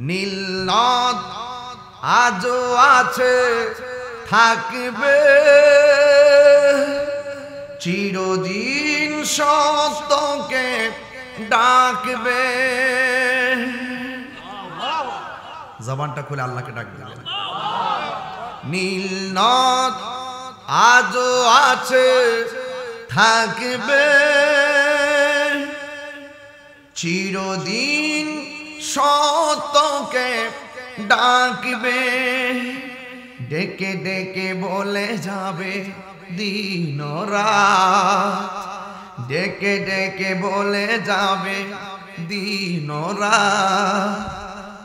নীল নদ আজও আছে থাকবে চিরদিন সত্যকে ডাকবে। জবানটা খুলে আল্লাহকে ডাক দিবেন। নীল নদ আজও আছে থাকবে চিরদিন সত্যকে ডাকবে। ডেকে ডেকে বলে যাবে দিন রাত, ডেকে ডেকে বলে যাবে দিন রাত।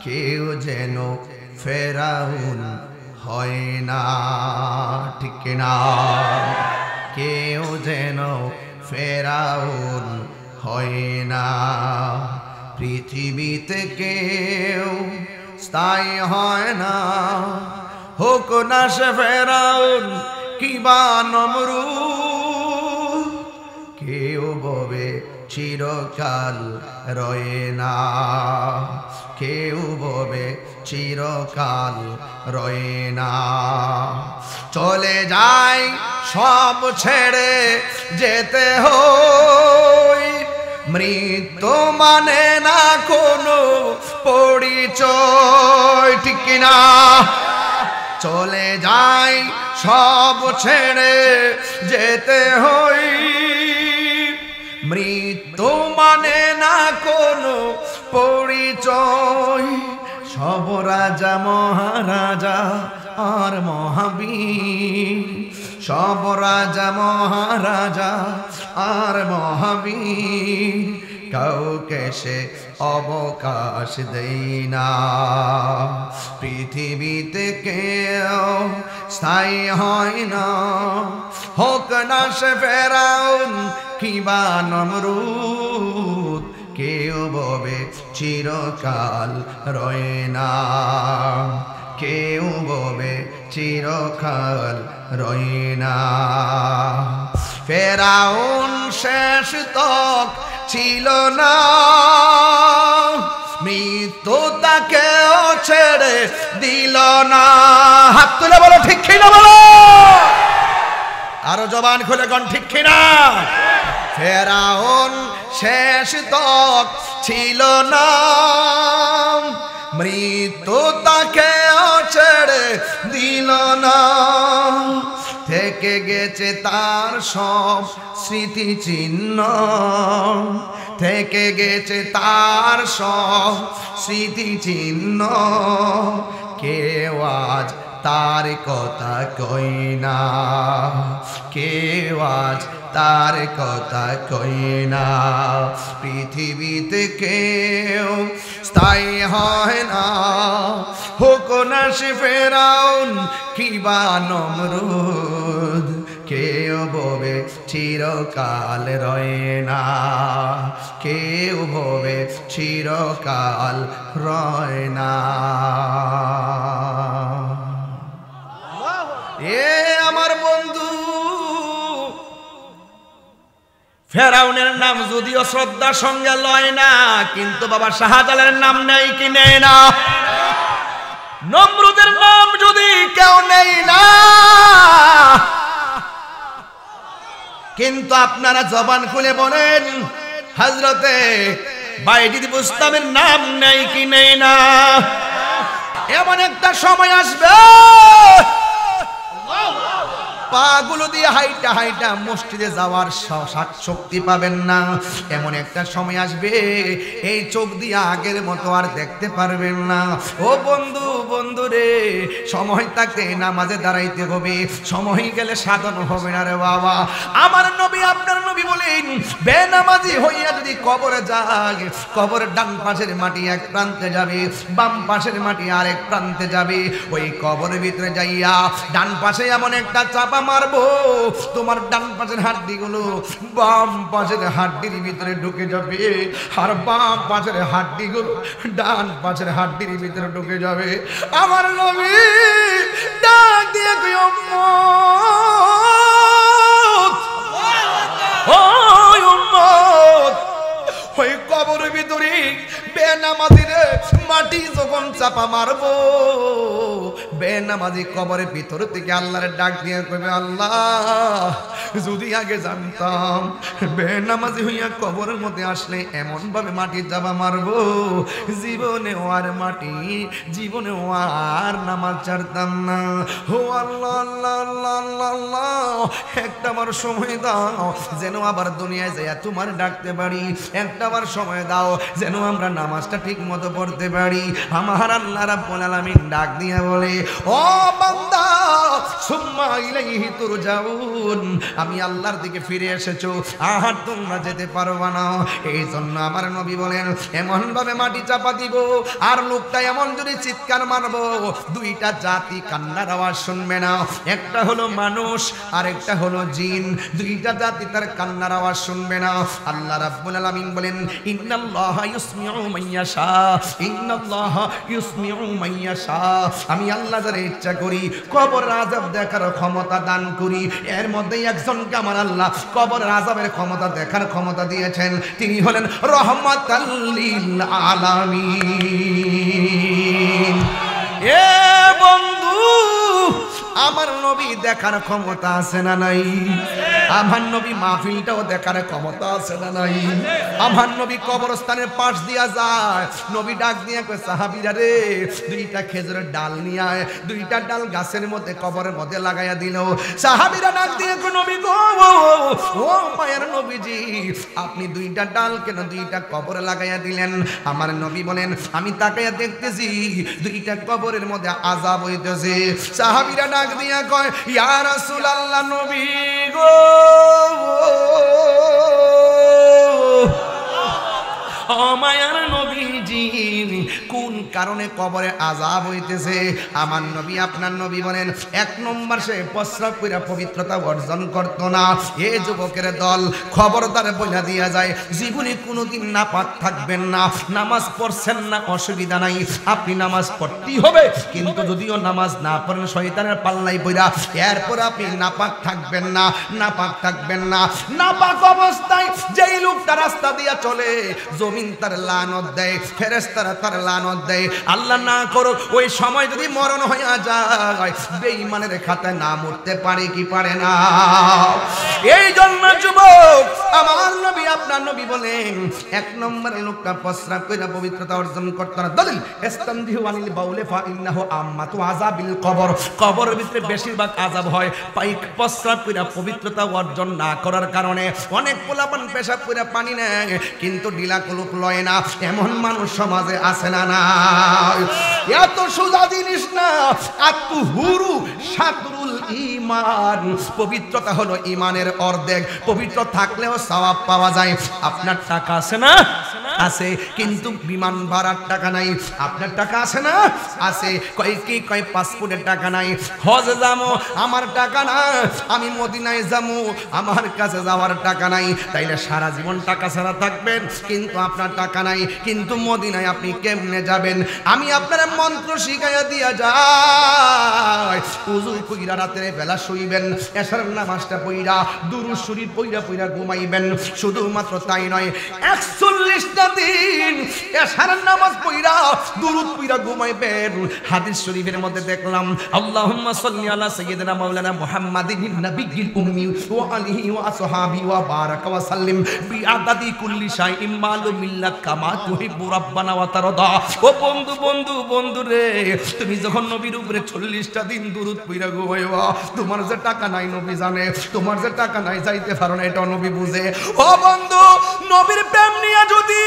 কেউ যেন ফেরাউন হয় না, ঠিক না? কেউ যেন ফেরাউন হয় না। পৃথিবীতে কেউ স্থায়ী হয় না, হোক না সে ফেরাউন কিবা নমরুদ। কেউ ববে চিরকাল রয়ে না, কেউ ববে চিরকাল রয়ে না। চলে যায় সব ছেড়ে যেতে হয়, মৃত্যু মানে না কোনো পরিচয়, ঠিক কিনা? চলে যায় সব ছেড়ে যেতে হয়, মৃত্যু মানে না কোনো পরিচয়। সব রাজা মহারাজা আর মহাবীর, সব রাজা মহারাজা আর মহাবীর, কাউকে সে অবকাশ দেয় না। পৃথিবীতে কেউ স্থায়ী হয় না, হোক না সে ফেরাউন কিবা নমরুদ। কেউ ববে চিরকাল রয়ে না, কেউ ববে চিরকাল রয়ে না। ফেরাউন শেষ তক ছিল না, মৃত্যু তাকেও ছেড়ে দিল না। হাত তুলে বলো ঠিক কিনা, বলো আরো জবান খুলে কোন ঠিক কিনা। ফেরাউন শেষ তক ছিল না, মৃত্যু তাকেও ছেড়ে দিল না। থেকে গেছে তার সব স্মৃতি চিহ্ন, থেকে গেছে তার সব স্মৃতি চিহ্ন। কেউ আজ তার কথা কই না, কেউ আজ তার কথা কই না। পৃথিবীতে কেউ স্থায়ী হয় না, হোক না সে ফেরাউন কিবা নমরুদ। কেউ ববে চিরকাল রয়ে না, কেউ ববে চিরকাল রয় না। এ আমার বন্ধু, ফেরাউনের নাম যদিও শ্রদ্ধার সঙ্গে লয় না, কিন্তু বাবা শাহজালালের নাম নেই কি নেই না? নমরুদের নাম যদি কেউ নেই না, কিন্তু আপনারা জবান খুলে বলেন হযরতে বাইজিদ বুস্তামের নাম নেই কি নেই না? এমন একটা সময় আসবে পাগুলো দিয়ে হাইটা হাইটা মসজিদে যাওয়ার শক্তি পাবেন না। এমন একটা সময় আসবে এই চোখ দিয়ে আগের মতো আর দেখতে পারবেন না। ও বন্ধু, বন্ধু রে, সময় থাকতে নামাজে দাঁড়াইতে হবে, সময় গেলে সাধন হবে না রে বাবা। আমার নবী আপনার নবী বলেন, বেনামাজি হইয়া যদি কবরে যায়, কবরের ডান পাশের মাটি এক প্রান্তে যাবে, বাম পাশের মাটি আরেক প্রান্তে যাবে। ওই কবরের ভিতরে যাইয়া ডান পাশে এমন একটা চাপা মারবো, তোমার ডান পাশের হাড্ডিগুলো বাম পাশের হাড্ডির ভিতরে ঢুকে যাবে, আর বাম পাশের হাড্ডিগুলো ডান পাশের হাড্ডির ভিতরে ঢুকে যাবে। আমার নবী ডাক দিয়ে কই, উম্মত, ওই কবরের ভিতরে বেনামাজিরে মাটি যখন চাপা মারবো বেনামাজি কবরের ভিতর থেকে আল্লাহর ডাক দিয়ে কইবে আল্লাহ যদি আগে জানতাম বেনামাজি হইয়া কবরের মধ্যে আসলে এমন ভাবে মাটি চাপা মারবো জীবনে আর মাটি জীবনে আর নামাজ ছাড়তাম না। ও আল্লাহ আল্লাহ আল্লাহ আল্লাহ আল্লাহ একটা বার সময় দাও যেন আবার দুনিয়ায় যাইয়া তোমার ডাকতে পারি, একটা বার সময় দাও যেন আমরা নামাজটা ঠিক মতো পড়তে পারি। আমার আল্লাহ রাব্বুল আলামিন ডাক দিয়া বলে ও বান্দা সুম্মা ইলাইহি তুরজাউন, আমি আল্লাহর দিকে ফিরে এসেছো আর তোমরা যেতে পারবা না। এই জন্য আমার নবী বলেন এমন ভাবে মাটি চাপা দিব আর লোকটা এমন যদি চিৎকার মারবো দুইটা জাতি কান্নার আওয়াজ শুনবে না, একটা হলো মানুষ আর একটা হলো জিন, দুইটা জাতি তার কান্নার আওয়াজ শুনবে না। আল্লাহ রাব্বুল আলামিন বলেন ইন্নাল্লাহা ইউসমিউ মাইয়াশা, ইন্নাল্লাহা ইউসমিউ মাইয়াশা, আমি আল্লাহ যারে ইচ্ছা করি কবর আযাব দেখার ক্ষমতা দান করি। এর মধ্যে একজনকে আমার আল্লাহ কবর আযাবের ক্ষমতা দেখার ক্ষমতা দিয়েছেন, তিনি হলেন রহমাতাল লিল আলামিন। এ বন্ধু আমার নবী দেখার ক্ষমতা আছে না নাই? আমার নবী মাহফিলটাও দেখার ক্ষমতা আছে না নাই? আমার নবী কবরস্থানের পাশ দিয়া যায়, নবী ডাক দিয়ে কয় সাহাবীরা রে দুইটা খেজুরের ডাল নিয়ে আয়, দুইটা ডাল গাছের মধ্যে কবরের মধ্যে লাগাইয়া দিল। সাহাবীরা ডাক দিয়ে কয় নবী গো ও মায়ের নবীজি আপনি দুইটা ডাল কেন দুইটা কবরে লাগাইয়া দিলেন? আমার নবী বলেন আমি তাকাইয়া দেখতেছি দুইটা কবরের মধ্যে আযাব হইতেছে। সাহাবীরা ডাক দিয়া কয় ইয়া রাসূলুল্লাহ নবী গো ও মায়ার নবীজি কোন কারণে কবরে আযাব হইতেছে? আমার নবী আপনার নবী বলেন এক নম্বর সে প্রস্রাব কইরা পবিত্রতা অর্জন করত না। এ যুবকের দল খবরদার বইলা দিয়া যায় জীবনে কোনোদিন নাপাক থাকবেন না। নামাজ পড়ছেন না অসুবিধা নাই, আপনি নামাজ পড়তেই হবে, কিন্তু যদিও নামাজ না পড়েন শয়তানের পাল্লাই পইরা এরপর আপনি নাপাক থাকবেন না, নাপাক থাকবেন না। নাপাক অবস্থায় যেই লোকটা রাস্তা দিয়া চলে জমিন তার লানত দেয়, ফেরেশতারা তার লানত দেয়। আল্লাহ না করুক ওই সময় যদি মরণ হইয়া যায় বেঈমানের খাতায় নাম উঠতে পারে কি পারে না? এই জন্য যুবক আমার নবী আপনার নবী বলেন এক নম্বরের লোকটা প্রস্রাব কইরা পবিত্রতা অর্জন করতে না। দলিল ইস্তানদিহু আনিল বাউলে ফা ইন্নাহু আম্মাতু আযাবিল কবর, কবরের ভিতরে বেশিরভাগ আযাব হয় পাইক প্রস্রাব কইরা পবিত্রতা অর্জন না করার কারণে। অনেক পোলাপান পেশাব কইরা পানি নেয় কিন্তু ঢিলা কলুপ লয় না, এমন মানুষ সমাজে আছে না? না, এত সোজা জিনিস না। আত্মহুরু শাতরুল ঈমান, পবিত্রতা হলো ঈমানের অর্ধেক। পবিত্র থাকলেও সওয়াব পাওয়া যায়। আপনার টাকা আছে না? আছে, কিন্তু বিমান ভাড়ার টাকা নাই। আপনার টাকা আছে না? আছে। কয় পাসপোর্টের টাকা নাই। হজ যাবো, আমার টাকা না। আমি মদিনায় যাবো, আমার কাছে যাওয়ার টাকা নাই। তাইলে সারা জীবন টাকা ছাড়া থাকবেন, কিন্তু আপনার টাকা নাই, কিন্তু মদিনায় আপনি কেমনে যাবেন? আমি আপনার মন্ত্র শিখাইয়া দিয়া যাই। উযু কইরা রাতের বেলা শুইবেন, এশার নামাজটা পড়া দুরূদ শরীফ পড়া ঘুমাইবেন। শুধুমাত্র তাই নয়, 41টা দিন এশার নামাজ পড়া দুরূদ পড়া ঘুমাইবেন। হাদিস শরীফের মধ্যে দেখলাম আল্লাহুম্মা সাল্লি আলা সাইয়্যিদিনা মাওলানা মুহাম্মাদিন নাবিয়্যিল উম্মি ওয়া আলিহি ওয়া আসহাবি ওয়া বারাকা ওয়া সাল্লিম বিআদাদি কুল্লি শাইইন মালুম মিল্লাত কামা তুহিব্বু রাব্বানা ওয়া তারদা। ও বন্ধু বন্ধু বন্ধু রে, তুমি যখন নবীর উপরে 40টা দিন দুরূদ পড়া ঘুমাইবা, তোমার যে টাকা নাই নবী জানে, তোমার যে টাকা নাই যাইতে পারো না এটা নবী বুঝে। ও বন্ধু নবীর প্রেম নিয়ে যদি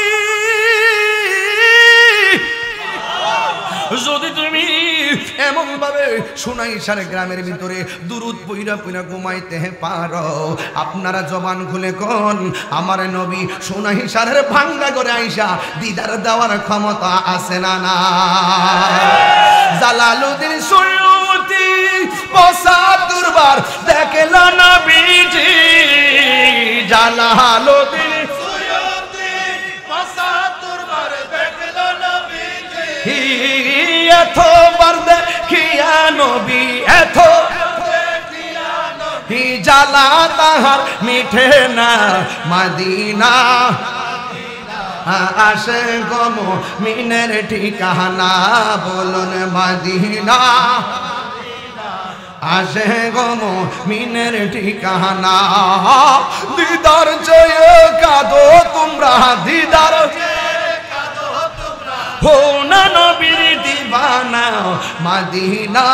তুমি এমন ভাবে সোনাইশার গ্রামের ভিতরে দুরূদ পইরা ঘুমাইতে পারো, আপনারা জবান খুলে কোন আমার নবী সোনাইশারের ভাঙ্গা করে আইসা দিদার দেওয়ার ক্ষমতা আছে না? না, জালালউদ্দিন সুয়ুতি ৭৫ বার দেখল নবীজি। জালালউদ্দিন সুয়ুতি ৭৫ বার দেখল নবীজি। এতবার দেখিয়া নবী এত জ্বালা তাহার মিঠে না মদিনা আসে গো মুমিনের ঠিকানা বলুন মদিনা আসে গো মুমিনের ঠিকানা দিদার চেয়ে কাঁদো তোমরা দিদার হো না নবীর দিবানা মদিনা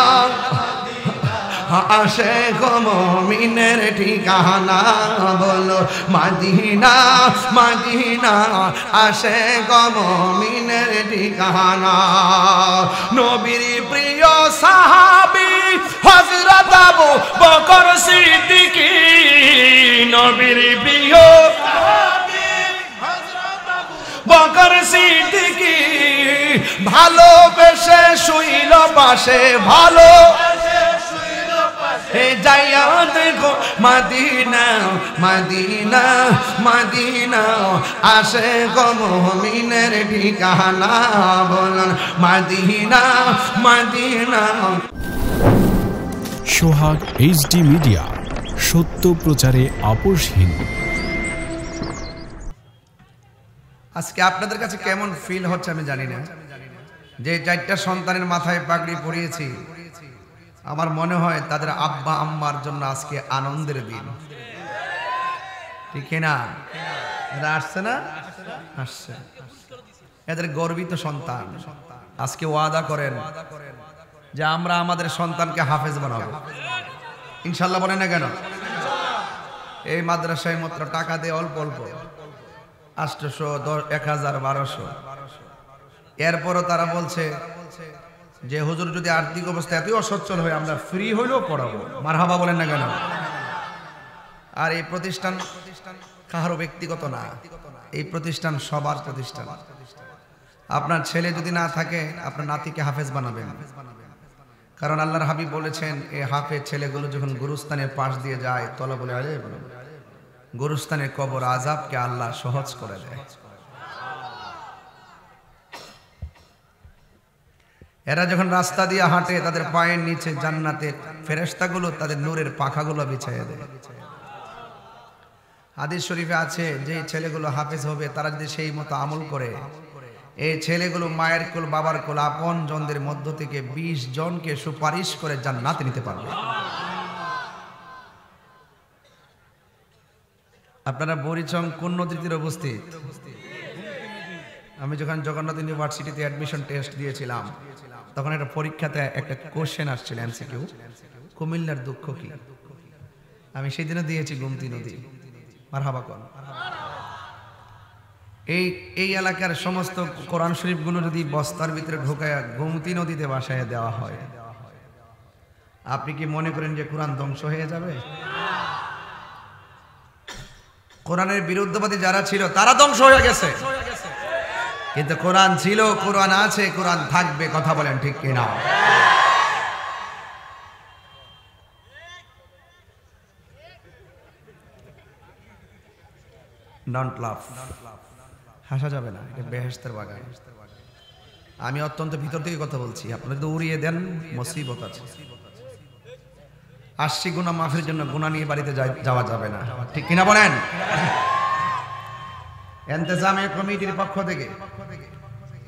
আসে গো মুমিনের ঠিকানা বলো মদিনা মদিনা আসে গো মুমিনের ঠিকানা নবীর প্রিয় সাহাবী হযরত আবু বকর সিদ্দিক নবীর প্রিয় সাহাবী হযরত আবু বকর সিদ্দিক ভালোবেসে শুইল পাশে ভালো যাইয়া দেখো মদিনা মদিনা মদিনা আসে গো মুমিনের ঠিকানা বলুন মদিনা মদিনা। সোহাগ এইচডি মিডিয়া, সত্য প্রচারে আপোষহীন। আজকে আপনাদের কাছে কেমন ফিল হচ্ছে আমি জানি না, যে চারটা সন্তানের মাথায় পাগড়ি পরিয়েছি, আমার মনে হয় তাদের আব্বা আম্মার জন্য আজকে আনন্দের দিন, ঠিক না? এরা আসছে না? আসছে। এদের গর্বিত সন্তান। আজকে ওয়াদা করেন যে আমরা আমাদের সন্তানকে হাফেজ বানাবো, ইনশাল্লাহ। বলেন না কেন? এই মাদ্রাসায় মাত্র টাকা দিয়ে অল্প অল্প 800, 1000, 1200। এরপরও তারা বলছে যে হুজুর যদি আর্থিক অবস্থা এতই অসচ্ছল হয় আমরা ফ্রি হইলেও পড়াবো। মারহাবা বলেন না কেন? আর এই প্রতিষ্ঠান কারো ব্যক্তিগত না, এই প্রতিষ্ঠান সবার প্রতিষ্ঠান। আপনার ছেলে যদি না থাকে আপনার নাতিকে হাফেজ বানাবেন, কারণ আল্লাহর হাবিব বলেছেন এই হাফেজ ছেলেগুলো যখন গুরুস্থানের পাশ দিয়ে যায় তলা বলে গুরুস্থানের কবর আযাবকে আল্লাহ সহজ করে দেয়। এরা যখন রাস্তা দিয়ে হাঁটে তাদের পায়ের নিচে জান্নাতের ফেরেশতাগুলো তাদের নূরের পাখাগুলো বিছাইয়ে দেয়। হাদিস শরীফে আছে যে ছেলেগুলো হাফেজ হবে তারা যদি সেই মতো আমল করে, এই ছেলেগুলো মায়ের কোল বাবার কোল আপন জনদের মধ্য থেকে 20 জনকে সুপারিশ করে জান্নাতে নিতে পারবে। আপনারা বরিচং কোন নদীতে উপস্থিত? আমি যখন জগন্নাথ ইউনিভার্সিটিতে অ্যাডমিশন টেস্ট দিয়েছিলাম তখন একটা পরীক্ষাতে একটা কোশ্চেন আসছিল এমসিকিউ, কুমিল্লার দুঃখ কি? আমি সেই দিনে দিয়েছি গোমতী নদী। মারহাবা কোন? এই এলাকার সমস্ত কোরআন শরীফগুলো যদি বস্তার ভিতরে ঢোকায় গোমতী নদীতে ভাসায় দেওয়া হয়, আপনি কি মনে করেন যে কোরআন ধ্বংস হয়ে যাবে? কোরআনের বিরুদ্ধবাদী যারা ছিল তারা ধ্বংস হয়ে গেছে, কিন্তু কোরআন ছিল, কোরআন আছে, কোরআন থাকবে। কথা বলেন ঠিক কিনা? ডোন্ট লাফ, হাসা যাবে না, এটা বেহেশতের বাগান। আমি অত্যন্ত ভিতর থেকে কথা বলছি, আপনারা তো উড়িয়ে দেন, মুসিবত আছে। আসছি গুনাহ মাফের জন্য, গুনাহ নিয়ে বাড়িতে যাওয়া যাবে না, ঠিক কিনা বলেন? ইন্তেজামে কমিটির পক্ষ থেকে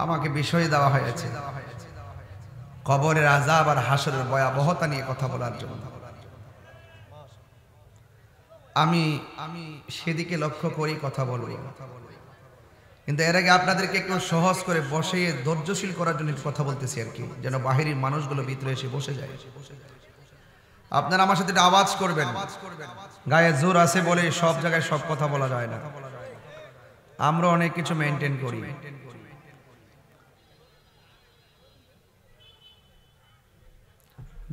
আমাকে বিষয় দেওয়া হয়েছে কবরের আযাব আর হাসরের ভয়াবহতা নিয়ে কথা বলার জন্য। আমি সেদিকে লক্ষ্য করি কথা বলবো, কিন্তু এর আগে আপনাদেরকে একটু সহজ করে বসে ধৈর্যশীল করার জন্য কথা বলতেছি আর কি, যেন বাহিরের মানুষগুলো ভিতরে এসে বসে যায়। আপনারা আমার সাথে আওয়াজ করবেন, গায়ে জোর আছে বলে সব জায়গায় সব কথা বলা যায় না, আমরা অনেক কিছু মেনটেন করি।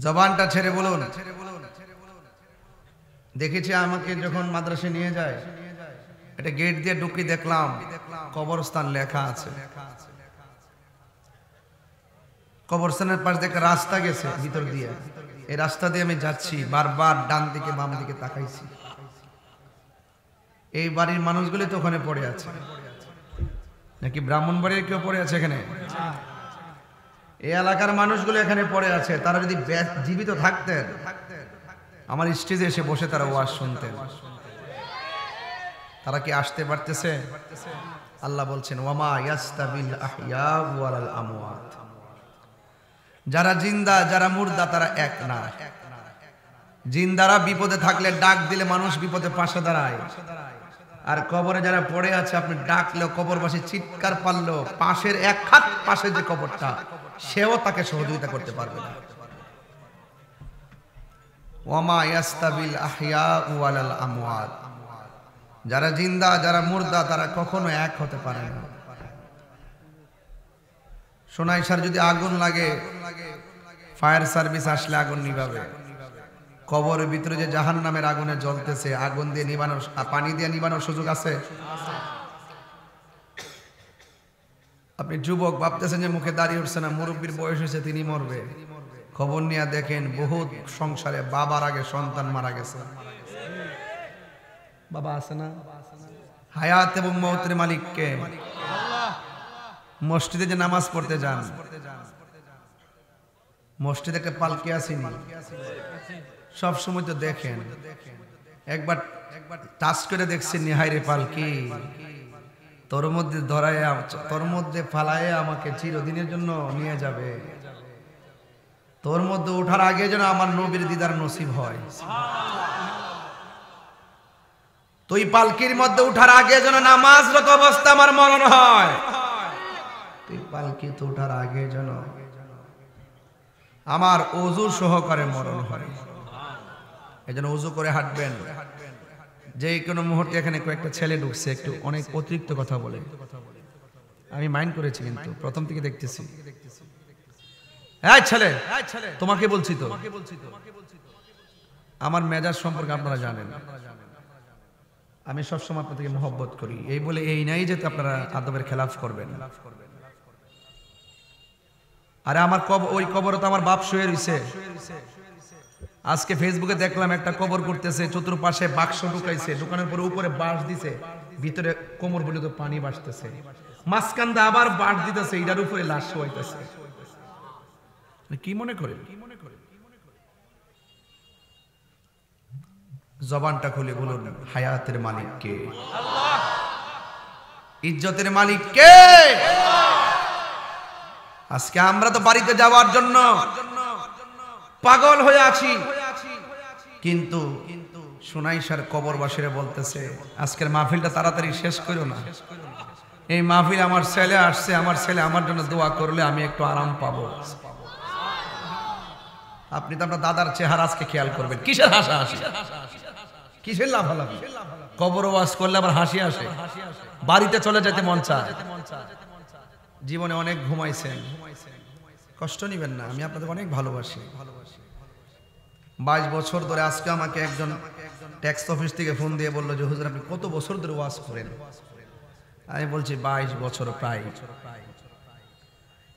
জবানটা ছেড়ে বলুন। দেখেছি আমাকে যখন মাদ্রাসায় নিয়ে যায়, এটা গেট দিয়ে ঢুকি দেখলাম কবরস্থান লেখা আছে। কবরস্থানের পাশ দিয়ে রাস্তা গেছে ভিতর দিয়ে, এই রাস্তা দিয়ে আমি যাচ্ছি, বারবার ডান দিকে বাম দিকে তাকাইছি। এই বাড়ির মানুষগুলি তো ওখানে পড়ে আছে, নাকি ব্রাহ্মণবাড়ির কেউ পড়ে আছে এখানে? এই এলাকার মানুষগুলো এখানে পড়ে আছে। তারা যদি জীবিত থাকতেন আমার স্টেজে এসে বসে তারা ওয়াজ শুনতেন। তারা কি আসতে পারতেছে? আল্লাহ বলছেন ওয়ামা ইয়াস্তাবিল আহইয়া ওয়াল আমওয়াত, যারা জিন্দা যারা মুর্দা তারা এক না। জিন্দারা বিপদে থাকলে ডাক দিলে মানুষ বিপদে পাশে দাঁড়ায়, আর কবরে যারা পড়ে আছে আপনি ডাকলেও কবরবাসী চিৎকার পারলেও পাশের এক হাত পাশে যে কবরটা সেও তাকে সহযোগিতা করতে পারবে না। ওয়ামা ইয়াস্তাবিল আহইয়া ওয়াল আমওয়াত, যারা জিন্দা যারা মুর্দা তারা কখনো এক হতে পারে না। সোনাইশার যদি আগুন লাগে ফায়ার সার্ভিস আসলে আগুন নিভাবে, কবরের ভিতরে যে জাহান্নামের আগুনে জ্বলতেছে আগুন দিয়ে নিবানোর পানি দিয়ে নিবানোর সুযোগ আছে? আপনি যুবক ভাবতেছেন যে মুখে দাঁড়িয়ে উঠছে না, মুরব্বীর বয়স হয়েছে তিনি মরবে, খবর নিয়ে দেখেন বহুত সংসারে বাবার আগে সন্তান মারা গেছে। বাবা আছে না? হায়াত এবং মওতের মালিক কে? মসজিদে যে নামাজ পড়তে যান, মসজিদে একটা পালকি আসেনি? সব সময় তো দেখেন, একবার টাচ করে দেখছেন নিহাইরে পালকি, তোর মধ্যে ধরায় তোর মধ্যে ফালায় আমাকে চিরদিনের জন্য নিয়ে যাবে, তোর মধ্যে ওঠার আগে যেন আমার নবীর দিদার নসিব হয়। তুই পালকির মধ্যে উঠার আগে যেন নামাজরত অবস্থা আমার মরণ হয়, তুই পালকিতে উঠার আগে যেন আমার ওযু সহকারে মরণ হয়। এজন্য ওযু করে হাঁটবেন। যে কোনো মুহূর্তে এখানে কয়েকটা ছেলে ঢুকছে, একটু অনেক অতিরিক্ত কথা বলে, আমি মাইন্ড করেছি কিন্তু প্রথম থেকে দেখতেছি। এই ছেলে, তোমাকে বলছি তো, আমার মেজাজ সম্পর্কে আপনারা জানেন, আমি সবসময় আপনাদেরকে মহব্বত করি, এই বলে এই নাই যে আপনারা আদবের খেলাফ করবেন। আরে আমার ওই কবরে তো আমার বাপ শুয়ে রইছে। আজকে ফেসবুকে দেখলাম একটা কবর করতেছে, চতুর্পাশে বাক্স ঢুকাইছে, ঢুকানোর পরে উপরে বাঁশ দিছে, ভিতরে কোমর পর্যন্ত পানি বাসতেছে, মাঝখান দিয়ে আবার বাঁশ দিতেছে, এটার উপরে লাশ শোয়াইতেছে। কি মনে করেন? জবানটা খুলে বলুন, হায়াতের মালিক কে? আল্লাহ। ইজ্জতের মালিক কে? আজকে আমরা তো বাড়িতে যাওয়ার জন্য পাগল হয়ে আছি, কিন্তু সোনাইশার কবরবাসীরা বলতেছে আজকের মাহফিলটা তাড়াতাড়ি শেষ করো না, এই মাহফিল আমার ছেলে আসছে, আমার ছেলে আমার জন্য দোয়া করলে আমি একটু আরাম পাবো। আপনি তো আপনার দাদার চেহারা আজকে খেয়াল করবেন, কিসের হাসাহাসি, কিসের লাফালাফি? কবর ওয়াজ করলে আবার হাসি আসে, বাড়িতে চলে যেতে মন চায়। জীবনে অনেক ঘুমাইছেন, কষ্ট নিবেন না, আমি আপনাদের অনেক ভালোবাসি। 22 বছর ধরে আজকে আমাকে একজন ট্যাক্স অফিস থেকে ফোন দিয়ে বললো যে হুজুর আপনি কত বছর ধরে ওয়াজ করেন? আমি বলছি 22 বছর প্রায়।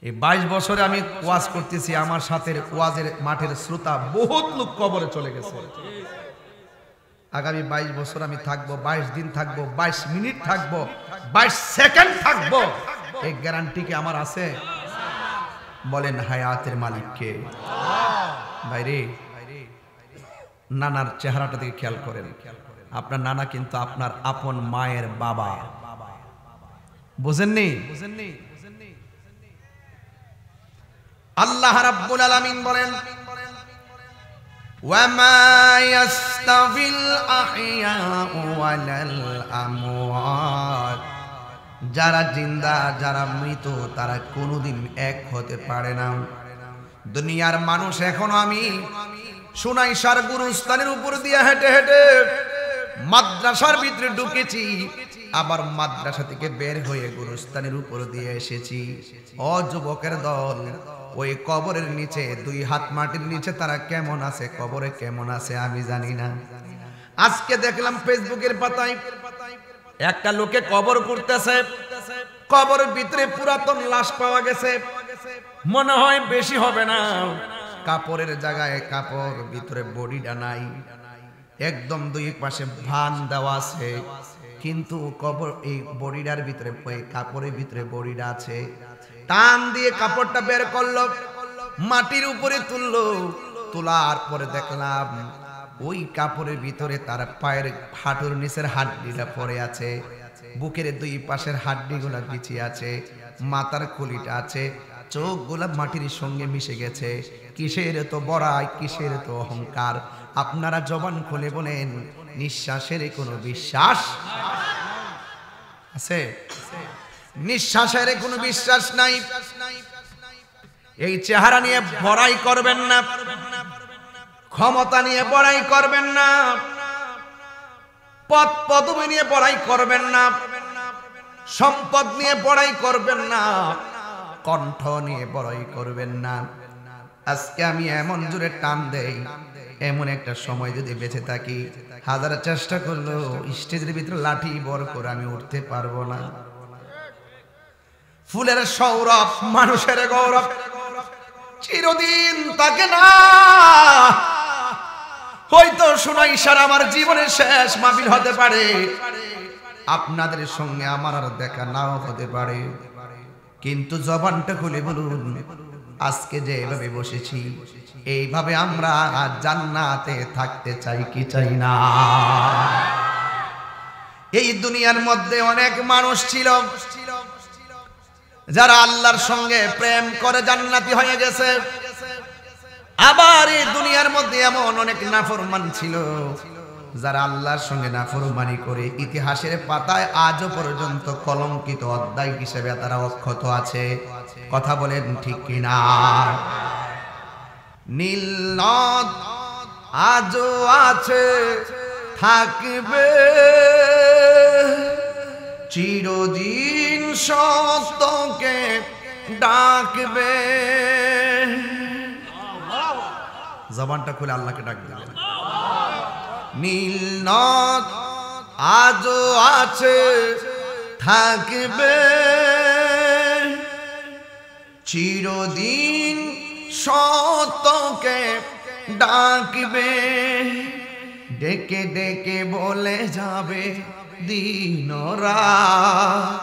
এই 22 বছরে আমি ওয়াজ করতেছি, আমার সাথে ওয়াজের মাঠের শ্রোতা বহুত লোক কবরে চলে গেছে। আগামী 22 বছর আমি থাকবো, 22 দিন থাকবো, 22 মিনিট থাকবো, 22 সেকেন্ড থাকবো, এই গ্যারান্টি কি আমার আছে? বলেন হায়াতের মালিক কে? ভাইরে, নানার চেহারাটা দিকে খেয়াল করেন, আপনার নানা কিন্তু আপনার আপন মায়ের বাবা, বুঝেননি? আল্লাহ রাব্বুল আলামিন বলেন ওয়ামা ইয়াস্তাবিল আহইয়াউ ওয়ালাল আমওয়াত, যারা জিন্দা যারা মৃত তারা কোনোদিন এক হতে পারে না। দুনিয়ার মানুষ এখনো, আমি সোনাইশার গুরুস্থানের উপর দিয়ে হেঁটে হেঁটে মাদ্রাসার ভিতরে ঢুকেছি, আবার মাদ্রাসা থেকে বের হয়ে গুরুস্থানের উপর দিয়ে এসেছি। ও যুবকের দল, ওই কবরের নিচে 2 হাত মাটির নিচে তারা কেমন আছে, কবরে কেমন আছে আমি জানি না। আজকে দেখলাম ফেসবুকের পাতায় একটা লোকে কবর করতেছে, কবরের ভিতরে পুরাতন লাশ পাওয়া গেছে, মনে হয় বেশি হবে না, কাপড়ের জায়গায় কাপড়, ভিতরে বডিটা নাই, একদম 2 পাশে ভান দেওয়া আছে, কিন্তু কবর এই বডিটার ভিতরে, কাপড়ের ভিতরে বডিটা আছে। টান দিয়ে কাপড়টা বের করলো, মাটির উপরে তুললো, তোলার পরে দেখলাম ওই কাপড়ের ভিতরে তার পায়ের হাঁটুর নিচের হাড্ডিটা পড়ে আছে। বুকের দুই পাশের হাড্ডিগুলা পিছিয়ে আছে, মাথার খুলিটা আছে, চোখগুলা মাটির সঙ্গে মিশে গেছে। কিসের তো বড়াই, কিসের তো অহংকার। আপনারা জবান খুলে বলেন, নিঃশ্বাসের কোনো বিশ্বাস আছে? নিঃশ্বাসের কোনো বিশ্বাস নাই। এই চেহারা নিয়ে বড়াই করবেন না, ক্ষমতা নিয়ে বড়াই করবেন না, পদ পদবি নিয়ে বড়াই করবেন না, সম্পদ নিয়ে বড়াই করবেন না, কণ্ঠ নিয়ে বড়াই করবেন না। আজকে আমি এমন জোরে টান দেই, এমন একটা সময় যদি বেঁচে থাকি, হাজার চেষ্টা করলেও স্টেজের ভিতরে লাঠি বড় করে আমি উঠতে পারবো না। ফুলের সৌরভ, মানুষের গৌরব চিরদিন থাকে না। হয়তো শোনাই সারা আমার জীবনের শেষ মাহফিল হতে পারে, আপনাদের সঙ্গে আমার আর দেখা নাও হতে পারে, কিন্তু জবানটা খুলে বলুন, আজকে যে এভাবে বসেছি, এইভাবে আমরা জান্নাতে থাকতে চাই কি চাই না? এই দুনিয়ার মধ্যে অনেক মানুষ ছিল যারা আল্লাহর সঙ্গে প্রেম করে জান্নাতি হয়ে গেছে, আবার এই দুনিয়ার মধ্যে এমন অনেক নাফরমান ছিল যারা আল্লাহর সঙ্গে নাফরমানি করে ইতিহাসের পাতায় আজও পর্যন্ত কলঙ্কিত অধ্যায় হিসেবে তারা অক্ষত আছে। কথা বলেন ঠিক কিনা? নীল নদ আজও আছে, থাকবে চিরদিন, সত্যকে ডাকবে। জবানটা খুলে আল্লাহকে ডাক দিবেন। নীল নদ আজও আছে, থাকবে চিরদিন, সত্যকে ডাকবে। ডেকে ডেকে বলে যাবে দিন রাত,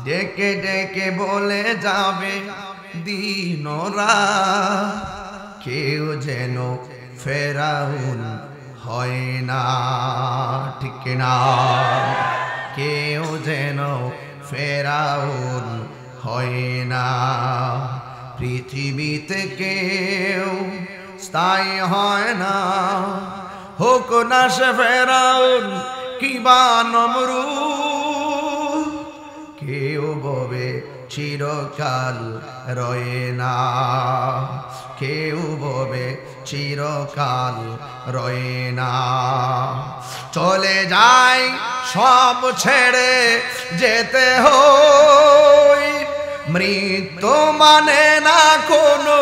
ডেকে ডেকে বলে যাবে দিন রাত। কেউ যেন ফেরাউন হয় না, ঠিক না? কেউ যেন ফেরাউন হয় না। পৃথিবীতে কেউ স্থায়ী হয় না, হোক না সে ফেরাউন কিবা নমরুদ। কেউ ববে চিরকাল রয়ে না, কেউ ববে চিরকাল রয়ে না। চলে যায় সব ছেড়ে যেতে হয়, মৃত্যু মানে না কোনো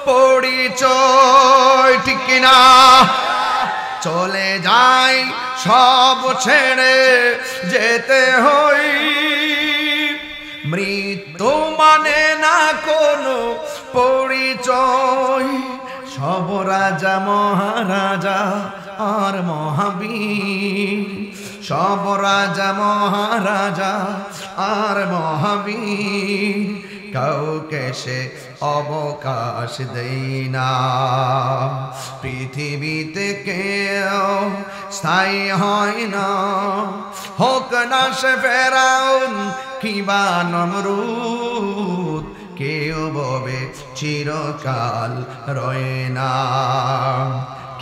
পরিচয়, ঠিক কিনা? চলে যায় সব ছেড়ে যেতে হয়, মৃত্যু মানে না কোনো পরিচয়। সব রাজা মহারাজা আর মহাবীর, সব রাজা মহারাজা আর মহাবীর, কাউকে সে অবকাশ দেই না। পৃথিবীতে কেউ স্থায়ী হয় না, হোক না সে ফেরাউন কিবা নমরুদ। কেউ ববে চিরকাল রয়ে না,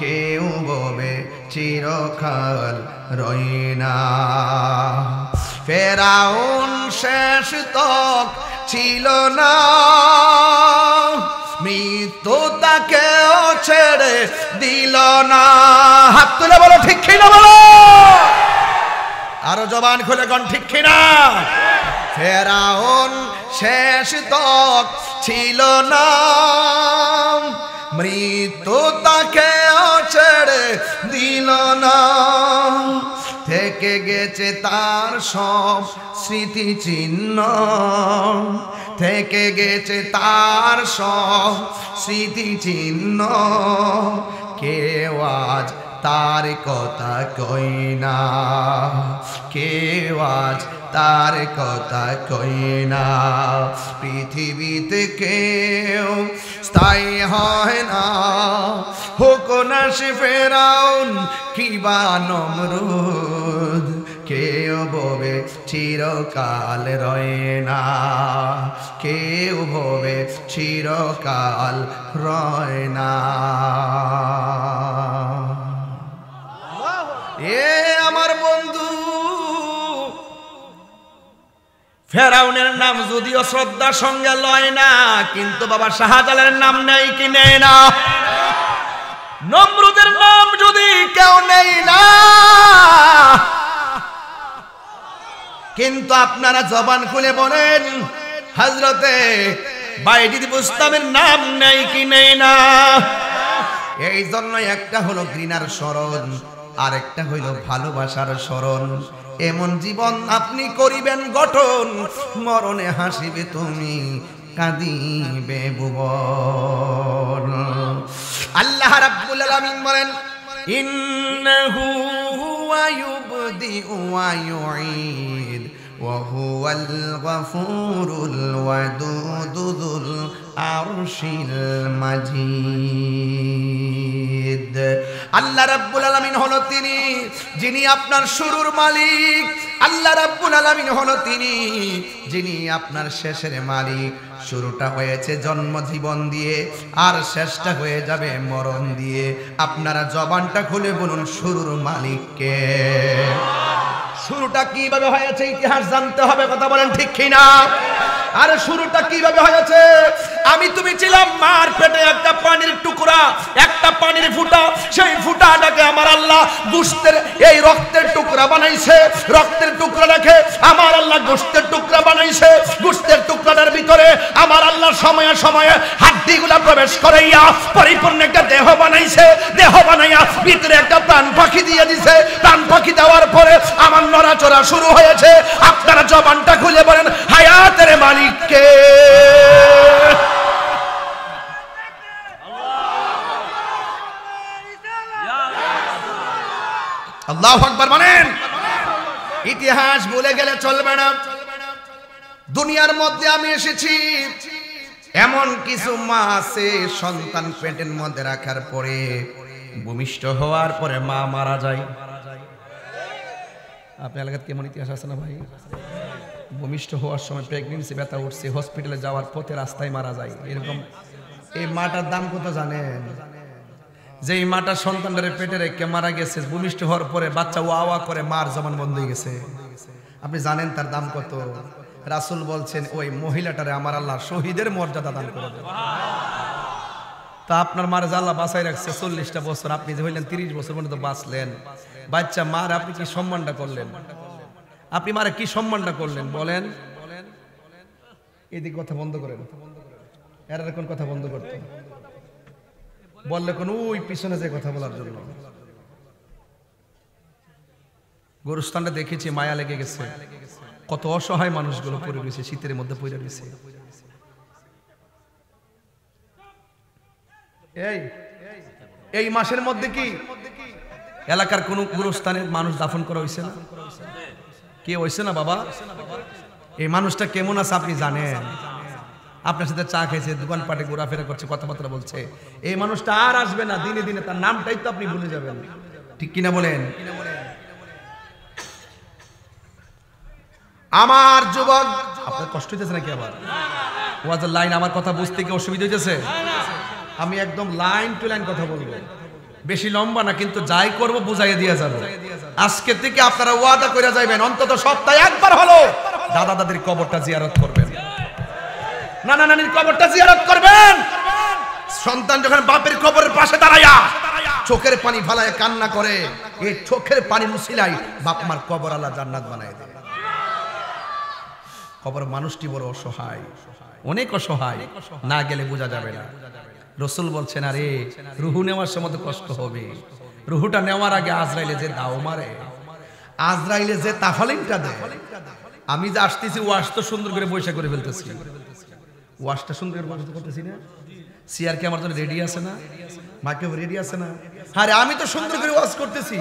কেউ ববে চিরকাল রয়ে না। ফেরাউন শেষ তক ছিল না, মৃত্যু তাকেও ছেড়ে দিল না। হাত তুলে বলো ঠিক কিনা, বলো আরো জবান খুলে কোন ঠিক কিনা? ফেরাউন শেষ তক ছিল না, মৃত্যু তাকেও ছেড়ে দিল না। থেকে গেছে তার সব স্মৃতি চিহ্ন, থেকে গেছে তার সব স্মৃতি চিহ্ন। কেউ আজ তার কথা কই না, কেউ আজ তার কথা কই না। পৃথিবীতে কেউ স্থায়ী হয় না, হোক না সে ফেরাউন কিবা নমরুদ। কেউ ভবে চিরকাল রয় না, কেউ ভবে চিরকাল রয় না। এ আমার বন্ধু, ফেরাউনের নাম যদিও শ্রদ্ধার সঙ্গে লয় না, কিন্তু বাবা শাহজালালের নাম নেই কি নেই না? নমরুদের নাম যদি কেউ নেই না, কিন্তু আপনারা জবান খুলে বলেন হযরতে বাইজিদ বুস্তামের নাম নেই কি নেই না? এই জন্য একটা হলো ঘৃণার স্মরণ, আর একটা হইল ভালোবাসার স্মরণ। এমন জীবন আপনি করিবেন গঠন, মরণে হাসিবে তুমি, কাঁদিবে ভুবন। আল্লাহ রাব্বুল আলামিন বলেন, ইন্নাহু হুয়া ইউবদিউ ওয়া ইউঈদ ওয়া হুয়াল গফুরুল ওয়াদুদু যুল আরশিল মাজিদ। আল্লাহ রাব্বুল আলামিন হলো তিনি যিনি আপনার শুরুর মালিক। আল্লাহ রাব্বুল আলামিন হলো তিনি যিনি আপনার শেষের মালিক। শুরুটা হয়েছে জন্ম জীবন দিয়ে, আর শেষটা হয়ে যাবে মরণ দিয়ে। আপনারা জবানটা খুলে বলুন শুরুর মালিককে। শুরুটা কিভাবে হয়েছে ইতিহাস জানতে হবে, কথা বলেন ঠিক কিনা? আর শুরুটা কিভাবে হয়েছে? আমি তুমি ছিলাম মার পেটে একটা পানির টুকরা, একটা পানির ফুটা। সেই ফুটাটাকে আমার আল্লাহ গোশতের এই রক্তের টুকরা বানাইছে। রক্তের টুকরা রেখে আমার আল্লাহ গোশতের টুকরা বানাইছে। গোশতের টুকরাটার ভিতরে আমার আল্লাহ সময়ে সময়ে হাড্ডিগুলা প্রবেশ করাইয়া পরিপূর্ণ একটা দেহ বানাইছে। দেহ বানাইয়া ভিতরে একটা প্রাণ পাখি দিয়ে দিছে। প্রাণ পাখি দেওয়ার পরে আমার নড়াচড়া শুরু হয়েছে। আপনারা জবানটা খুলে বলেন হায়াতের মালিককে। আল্লাহু আকবার বলেন। ইতিহাস ভুলে গেলে চলবে না। দুনিয়ার মধ্যে আমি এসেছি, এমন কিছু মা আছে সন্তান পেটের মধ্যে রাখার পরে ভূমিষ্ঠ হওয়ার পরে মা মারা যায়। আপনার এলাকায় কেমন ইতিহাস আছে না ভাই? ভূমিষ্ঠ হওয়ার সময় প্রেগনেন্সি ব্যথা উঠছে, হসপিটালে যাওয়ার পথে রাস্তায় মারা যায়। এরকম এই মাটার দাম কত জানেন? যে এই মাটার সন্তানটারে পেটে রেখে মারা গেছে, ভূমিষ্ঠ হওয়ার পরে বাচ্চা ওয়া ওয়া করে মার জবান বন্ধ হয়ে গেছে। আপনি জানেন তার দাম কত? রাসূল বলছেন ওই মহিলাটারে আমার আল্লাহ শহীদের মর্যাদা দান করে দেবে। তা আপনার মার আল্লাহ বাঁচাই রাখছে 40টা বছর, আপনি যে হইলেন 30 বছর পর্যন্ত বাঁচলেন। বাচ্চা মার আপনি কি সম্মানটা করলেন? আপনি মারে কি সম্মানটা করলেন বলেন? এদিকে কথা বন্ধ করেন, এর কোন কথা বন্ধ করতে বললে কোন ওই পিছনে যে কথা বলার জন্য। গোরস্থানটা দেখেছি, মায়া লেগে গেছে। কত অসহায় মানুষগুলো পড়ে রয়েছে, শীতের মধ্যে পড়ে রয়েছে। এই মাসের মধ্যে কি এলাকার কোন গোরস্থানের মানুষ দাফন করা হয়েছে না? কে হয়েছে না বাবা? এই মানুষটা কেমন আছে আপনি জানেন? আপনার সাথে চা খেয়েছে, দোকানপাটে ঘোরাফেরা করছে, কথাবার্তা বলছে। এই মানুষটা আর আসবে না, দিনে দিনে তার নামটাই তো আপনি ভুলে যাবেন। ঠিক কিনা বলেন? আমার যুবক, আপনার কষ্ট হইতেছে নাকি? আবার ওয়াজের লাইন আমার কথা বুঝতে কি অসুবিধা হইতেছে? আমি একদম লাইন টু লাইন কথা বলবো, বেশি লম্বা না, কিন্তু যাই করব বুঝাইয়া দিয়ে যাবো। আজকে থেকে আপনারা ওয়াদা করে যাইবেন, অন্তত সপ্তাহে একবার হলো দাদা দাদির কবরটা জিয়ারত করবেন, নানা নানির কবরটা জিয়ারত করবেন। সন্তান যখন বাপের কবরের পাশে দাঁড়ায়া চোখের পানি ফালায় কান্না করে, এই চোখের পানি মুছিলাই বাপ মার কবর আল্লাহ জান্নাত বানায় দেয়। কবর মানুষটি বড় অসহায়, অনেক অসহায়, না গেলে বোঝা যাবে না। রাসূল বলছেন আরে রুহু নেওয়ার সময় তো কষ্ট হবে, রুহুটা নেওয়ার আগে আজরাইলে যে দাও মারে, আজরাইলে যে তাফালিংটা দেয়। আমি যে আসতেছি ওয়াশ তো সুন্দর করে বৈশা করে ফেলতেছি, ওয়াশটা সুন্দর করে বৈশা করতেছি না। সিআর কে আমার জন্য রেডি আছে না? মাকে রেডি আছে না? আরে আমি তো সুন্দর করে ওয়াশ করতেছি,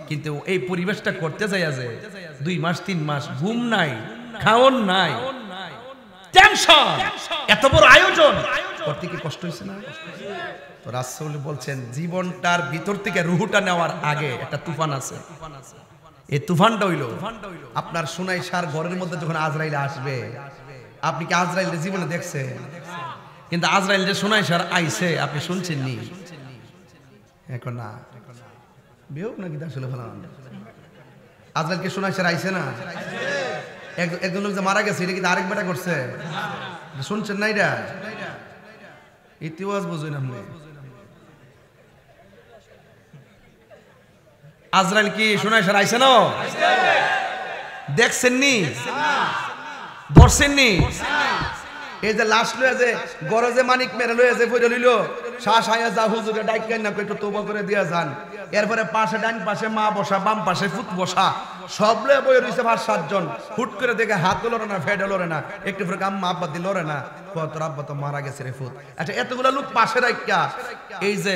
কিন্তু এই পরিবেশটা করতে যাই আছে 2 মাস 3 মাস ঘুম নাই, খাওন নাই, টেনশন, এত বড় আয়োজন করতে কি কষ্ট হয়েছে না? তো রাসূল বলছেন জীবনটার ভিতর থেকে রুহুটা নেওয়ার আগে একটা তুফান আছে। এই তুফানটা হইল আপনার সুনাইশার ঘরের মধ্যে যখন আজরাইল আসবে, আপনি কি আজরাইলের জীবনে দেখছেন? কিন্তু আজরাইল যে সুনাইশার আইছে আপনি শুনছেন নি? এখন না বেউক নাকি আসলে ফেলাম আজরাইলকে সুনাইশার আইছে না? একজন লোক যে মারা গেছে এটা কিন্তু আরেক বেটা করছে, শুনছেন না? এটা ইতিহাস বুঝুন আপনি। আজরাইল কি সুনাইশার আইছে না? দেখছেন নি? ধরছেন নি? এই যে লাশ লয়ে যে গরজে মানিক মেরে লয়ে যে পড়ে লইল, শ্বাস আয়া যা হুজুরে ডাইকেন না একটু তওবা করে দিয়া যান। এরপরে পাশে ডান পাশে মা বসা, বাম পাশে ফুত বসা, সব লয়ে বই রইছে 5-7 জন। হুট করে দেখে হাত লড়ে না, ফেডে লড়ে না, একটু পরে আম্মা আব্বা দি লড়ে না, তোর আব্বা তো মারা গেছে রে ফুত। আচ্ছা এতগুলা লোক পাশে রাখিয়া এই যে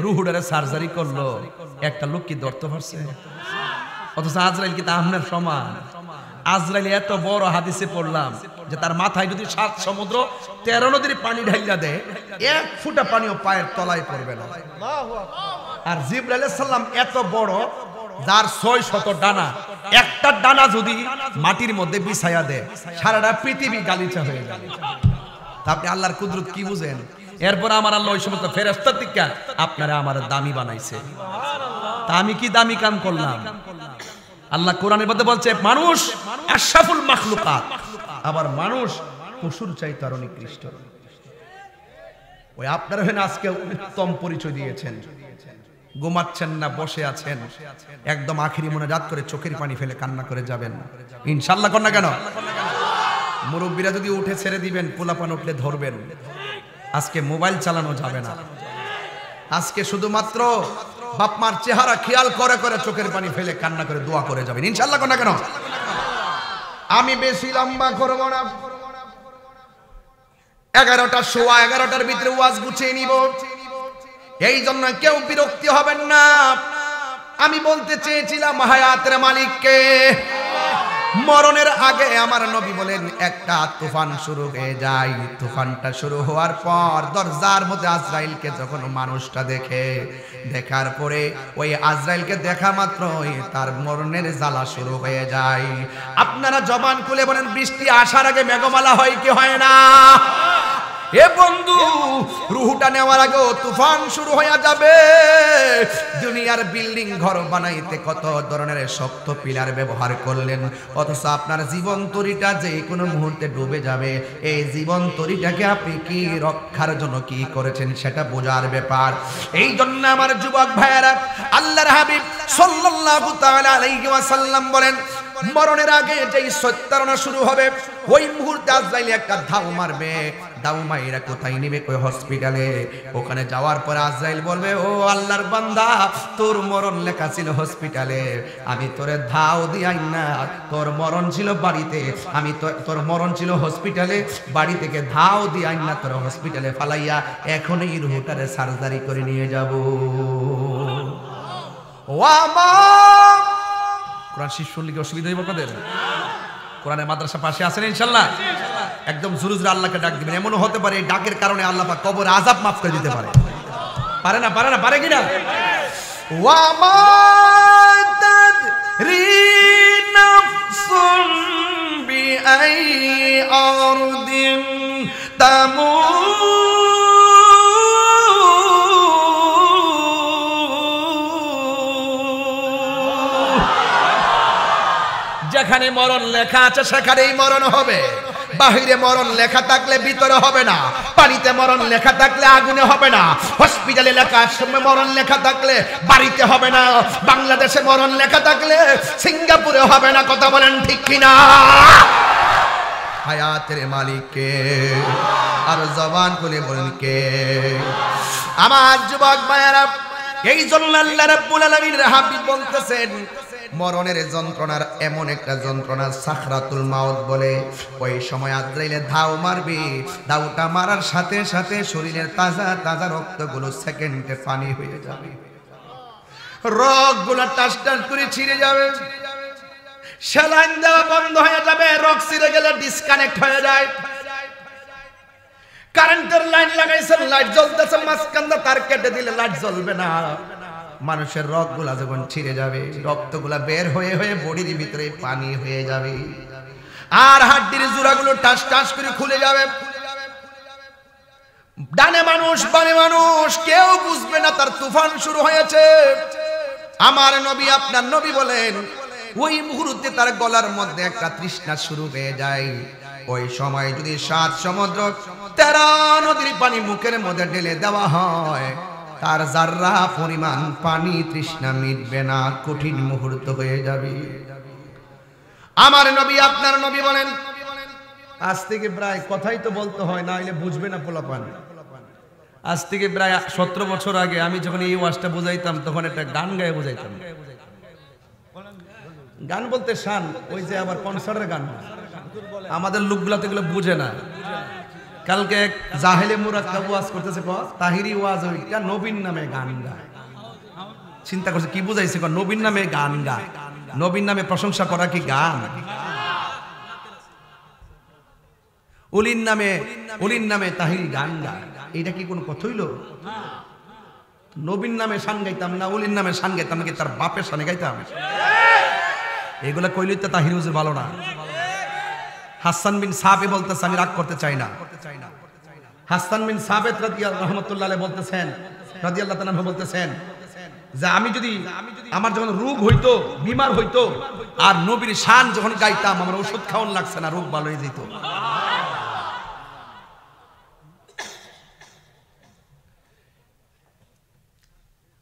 রুহুডারে সার্জারি করলো, একটা লোক কি ধরতে পারছে? অথচ আজরাইল কি তা আপনার সমান? আজরাইল এত বড় হাদিসে পড়লাম যে তার মাথায় যদি 7 সমুদ্র 13 নদীর পানি ঢাইলা দেয়, 1 ফুটা পানিও পায়ের তলায় পড়বে না। আর জিবরাইল আলাইহিস সালাম এত বড়, যার 600 ডানা, একটা ডানা যদি মাটির মধ্যে বিছায়া দেয় সারাটা পৃথিবী গালিচা হয়ে যাবে। তা আপনি আল্লাহর কুদরত কি বুঝেন? এরপর আমার আল্লাহ ওই সমস্ত ফেরেশতা থেকে আপনারা আমার দামি বানাইছে। তা আমি কি দামি কাম করলাম? আল্লাহ কোরআনের মধ্যে বলছে মানুষ আশরাফুল মাখলুকাত, আবার মানুষ পশুর চাইতে আরো নিকৃষ্ট। ওই আপনারা হেন আজকে উত্তম পরিচয় দিয়েছেন, ঘুমাচ্ছেন না, বসে আছেন, একদম আখিরি মোনাজাত করে চোখের পানি ফেলে কান্না করে যাবেন ইনশাআল্লাহ। কর না কেন? মুরব্বীরা যদি উঠে ছেড়ে দিবেন, পোলাপান উঠলে ধরবেন। আজকে মোবাইল চালানো যাবে না, আজকে শুধুমাত্র বাপ মার চেহারা খেয়াল করে করে চোখের পানি ফেলে কান্না করে দোয়া করে যাবেন ইনশাআল্লাহ। কর না কেন? আমি বেশি লম্বা করব না, 11টা সোয়া 11টার ভিতরে ওয়াজ গুছিয়ে নিব। এই জন্য কেউ বিরক্তি হবেন না। আমি বলতে চেয়েছিলাম হায়াতের মালিককে। মরণের আগে আমার নবী বলেন একটা তুফান শুরু হয়ে যায়, তুফানটা শুরু হওয়ার পর দরজার মধ্যে আজরাইলকে যখন মানুষটা দেখে, দেখার পরে ওই আজরাইলকে দেখা মাত্রই তার মরণের জ্বালা শুরু হয়ে যায়। আপনারা জবান খুলে বলেন বৃষ্টি আসার আগে মেঘমালা হয় কি হয় না? এ বন্ধু, রুহুটা নেওয়ার আগে তুফান শুরু হয়ে যাবে। দুনিয়ার বিল্ডিং ঘর বানাইতে কত ধরনের শক্ত পিলার ব্যবহার করলেন, অথচ আপনার জীবন তরিটা যে কোনো মুহূর্তে ডুবে যাবে। এই জীবন তরিটাকে আপনি কি রক্ষার জন্য কি করেছেন সেটা বোঝার ব্যাপার। এই জন্য আমার যুবক ভাইয়েরা, আল্লাহর হাবিব সাল্লাল্লাহু তাআলা আলাইহি ওয়াসাল্লাম বলেন মরণের আগে যেই সত্যারণা শুরু হবে, ওই মুহূর্তে আজরাইল একটা ধাও মারবে। দাও মাইরা কোথায় নিবে? কই হসপিটালে। ওখানে যাওয়ার পর আজরাইল বলবে, ও আল্লাহর বান্দা, তোর মরণ লেখা ছিল হসপিটালে, আমি তোরে ধাও দিয়াই না, তোর মরণ ছিল বাড়িতে, আমি তোর মরণ ছিল হসপিটালে, বাড়ি থেকে ধাও দিয়াই না, তোর হসপিটালে ফালাইয়া এখন এই রুহটারে সার্জারি করে নিয়ে যাব। ও আমার কোরআন শিশু শুনলে কি অসুবিধা হইব আপনাদের? কোরআনের মাদ্রাসা পাশে আছেন ইনশাআল্লাহ? একদম জোরে জোরে আল্লাহকে ডাক দিবেন। এমনও হতে পারে এই ডাকের কারণে আল্লাহ পাক কবরে আযাব মাফ করে দিতে পারে। পারে না? পারে না? পারে কিনা? ওয়া মা তাদরি নাফসুন বিআই আরদিন তামুত। যেখানে মরণ লেখা আছে সেখানেই মরণ হবে। বাহিরে মরণ লেখা থাকলে ভিতরে হবে না, পানিতে মরণ লেখা থাকলে আগুনে হবে না, হসপিটালে লেখা মরণ লেখা থাকলে বাড়িতে হবে না, বাংলাদেশে মরণ লেখা থাকলে সিঙ্গাপুরে হবে না। কথা বলেন ঠিক কিনা? হায়াতের মালিক কে? আর জবান খুলে বলেন কে? আমার যুবক ভাইয়েরা, এই জন্য আল্লাহ রাব্বুল আলামিনের হাবিব বলতেছেন মরণের যন্ত্রণার এমন একটা যন্ত্রণা সাকরাতুল মাউত বলে। ওই সময় আজরাইলে ধাও মারবে, ধাওটা মারার সাথে সাথে শরীরের তাজা তাজা রক্তগুলো সেকেন্ডে পানি হয়ে যাবে, রগগুলো টাস টাস করে ছিঁড়ে যাবে, স্যালাইন দেওয়া বন্ধ হয়ে যাবে, রগ ছিঁড়ে গেলে ডিসকানেক্ট হয়ে যায়। কারেন্টের লাইন লাগাইছেন, লাইট জ্বলতেছে, মাঝখানটা তার কেটে দিলে লাইট জ্বলবে না। মানুষের রগগুলা যখন ছিঁড়ে যাবে, রক্তগুলা বের হয়ে হয়ে বডির ভিতরে পানি হয়ে যাবে, আর হাড্ডির জোড়াগুলো টাস টাস করে খুলে যাবে। ডানে মানুষ বামে মানুষ, কেউ বুঝবে না তার তুফান শুরু হয়েছে। আমার নবী আপনার নবী বলেন, ওই মুহূর্তে তার গলার মধ্যে একটা তৃষ্ণা শুরু হয়ে যায়। ওই সময় যদি 7 সমুদ্র 13 নদীর পানি মুখের মধ্যে ঢেলে দেওয়া হয়, তার জাররা পরিমাণ পানি তৃষ্ণা মিটবে না, কঠিন মুহূর্ত হয়ে যাবে। আমার নবী আপনার নবী বলেন, আজ থেকে প্রায় কথাই তো বলতে হয়, না হলে বুঝবে না পোলাপান। আজ থেকে প্রায় 17 বছর আগে আমি যখন এই ওয়াজটা বুঝাইতাম, তখন একটা গান গায়ে বুঝাইতাম। গান বলতে শান, ওই যে আবার কনসার্টের গান, আমাদের লোকগুলা তো এগুলো বুঝে না। কালকে এক জাহেলে মুরাক্কাব ওয়াজ করতেছে, তাহিরি ওয়াজ, ওইটা নবীন নামে গান গায়। চিন্তা করছে কি বুঝাইছে, নবীন নামে গান গায়। নবীন নামে প্রশংসা করা কি গান? উলির নামে তাহিরি গান গায়, এটা কি কোনো কথা হইল? নবীন নামে শান গাইতাম না, উলির নামে শান গাইতাম নাকি তার বাপের শানে গাইতাম? এগুলা কইলেই তো তাহিরি হুজুর ভালো না। হাসান বিন সাবেত বলতেছে, আমি রাগ করতে চাই না। হাসান বিন সাবেত রাদিয়াল্লাহু রাহমাতুল্লাহ আলাইহি বলতেছেন, রাদিয়াল্লাহু তাআলা বলতেছেন যে আমি যদি আমার যখন রোগ হইতো, বিমার হইতো, আর নবীর শান যখন গাইতাম, আমার ওষুধ খাওয়ান লাগছে না, রোগ ভালো হয়ে যেত।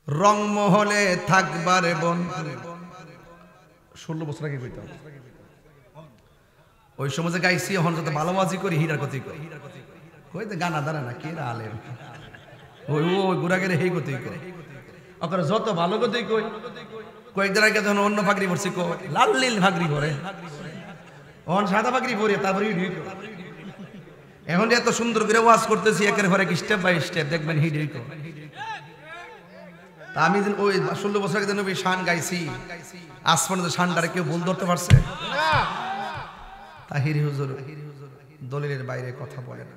রংমহলে থাকবারে বন্ধু, 16 বছর আগে কইতাম। ওই সময় যে গাইছি, এখন যত ভালোবাজি করি হিরার কথাই কই। কই তো গানা দাঁড়া না, কে আলেম ওই গুড়াগের হেই কথাই কই। ওকে যত ভালো কথাই কই। কয়েকদিন আগে যখন অন্য ফাগরি পড়ছি, লাল নীল ফাগরি পরে, এখন সাদা ফাগরি পরে, তারপরে এখন এত সুন্দর করে ওয়াজ করতেছি, একের পরে স্টেপ বাই স্টেপ দেখবেন হিডি কো। তা আমি ওই 16 বছর আগে নবী শান গাইছি, আজ পর্যন্ত শানটারে কেউ ভুল ধরতে পারছে? তাহিরি হুজুর দলিলের বাইরে কথা বলে না।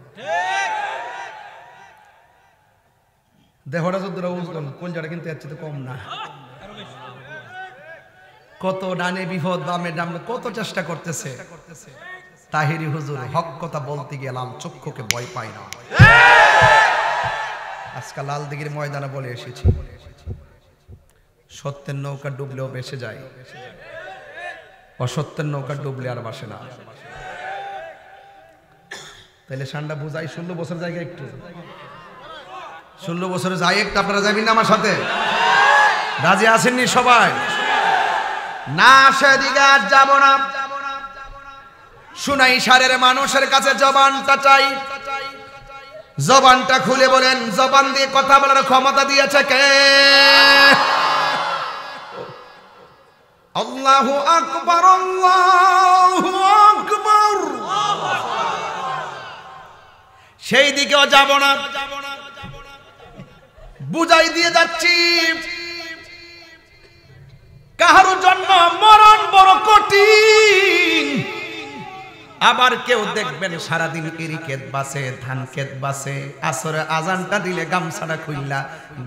দেহটা যত ওজন, কলজাটা কিন্তু এর চেয়ে কম না। কত ডানে বিপদ, বামে ডামে, কত চেষ্টা করতেছে। তাহিরি হুজুর হক কথা বলতে গিয়ে লাল চক্ষুকে ভয় পায় না। আজকাল লাল দিঘির ময়দানে বলে এসেছি, সত্যের নৌকা ডুবলেও ভেসে যায়, অসত্যের নৌকা ডুবলে আর বাসে না। তাহলে শানটা বুঝাই, 16 বছর জায়গায় একটু 16 বছরে যাই একটু, আপনারা যাবেন না আমার সাথে? রাজি আসেননি সবাই? না, সেদিকে আর যাব না। শুনাই সারের মানুষের কাছে জবানটা চাই। জবানটা খুলে বলেন, জবান দিয়ে কথা বলার ক্ষমতা দিয়েছে কে? আল্লাহু আকবার, আল্লাহু আকবার। সেই দিকেও যাব না, বুঝাই দিয়ে যাচ্ছি, কাহারো জন্ম মরণ বড় কঠিন। আবার কেউ দেখবেন সারাদিন এরি ক্ষেত বাসে, ধান ক্ষেত বাসে, আসরে আজানটা দিলে গামছাটা খুইলা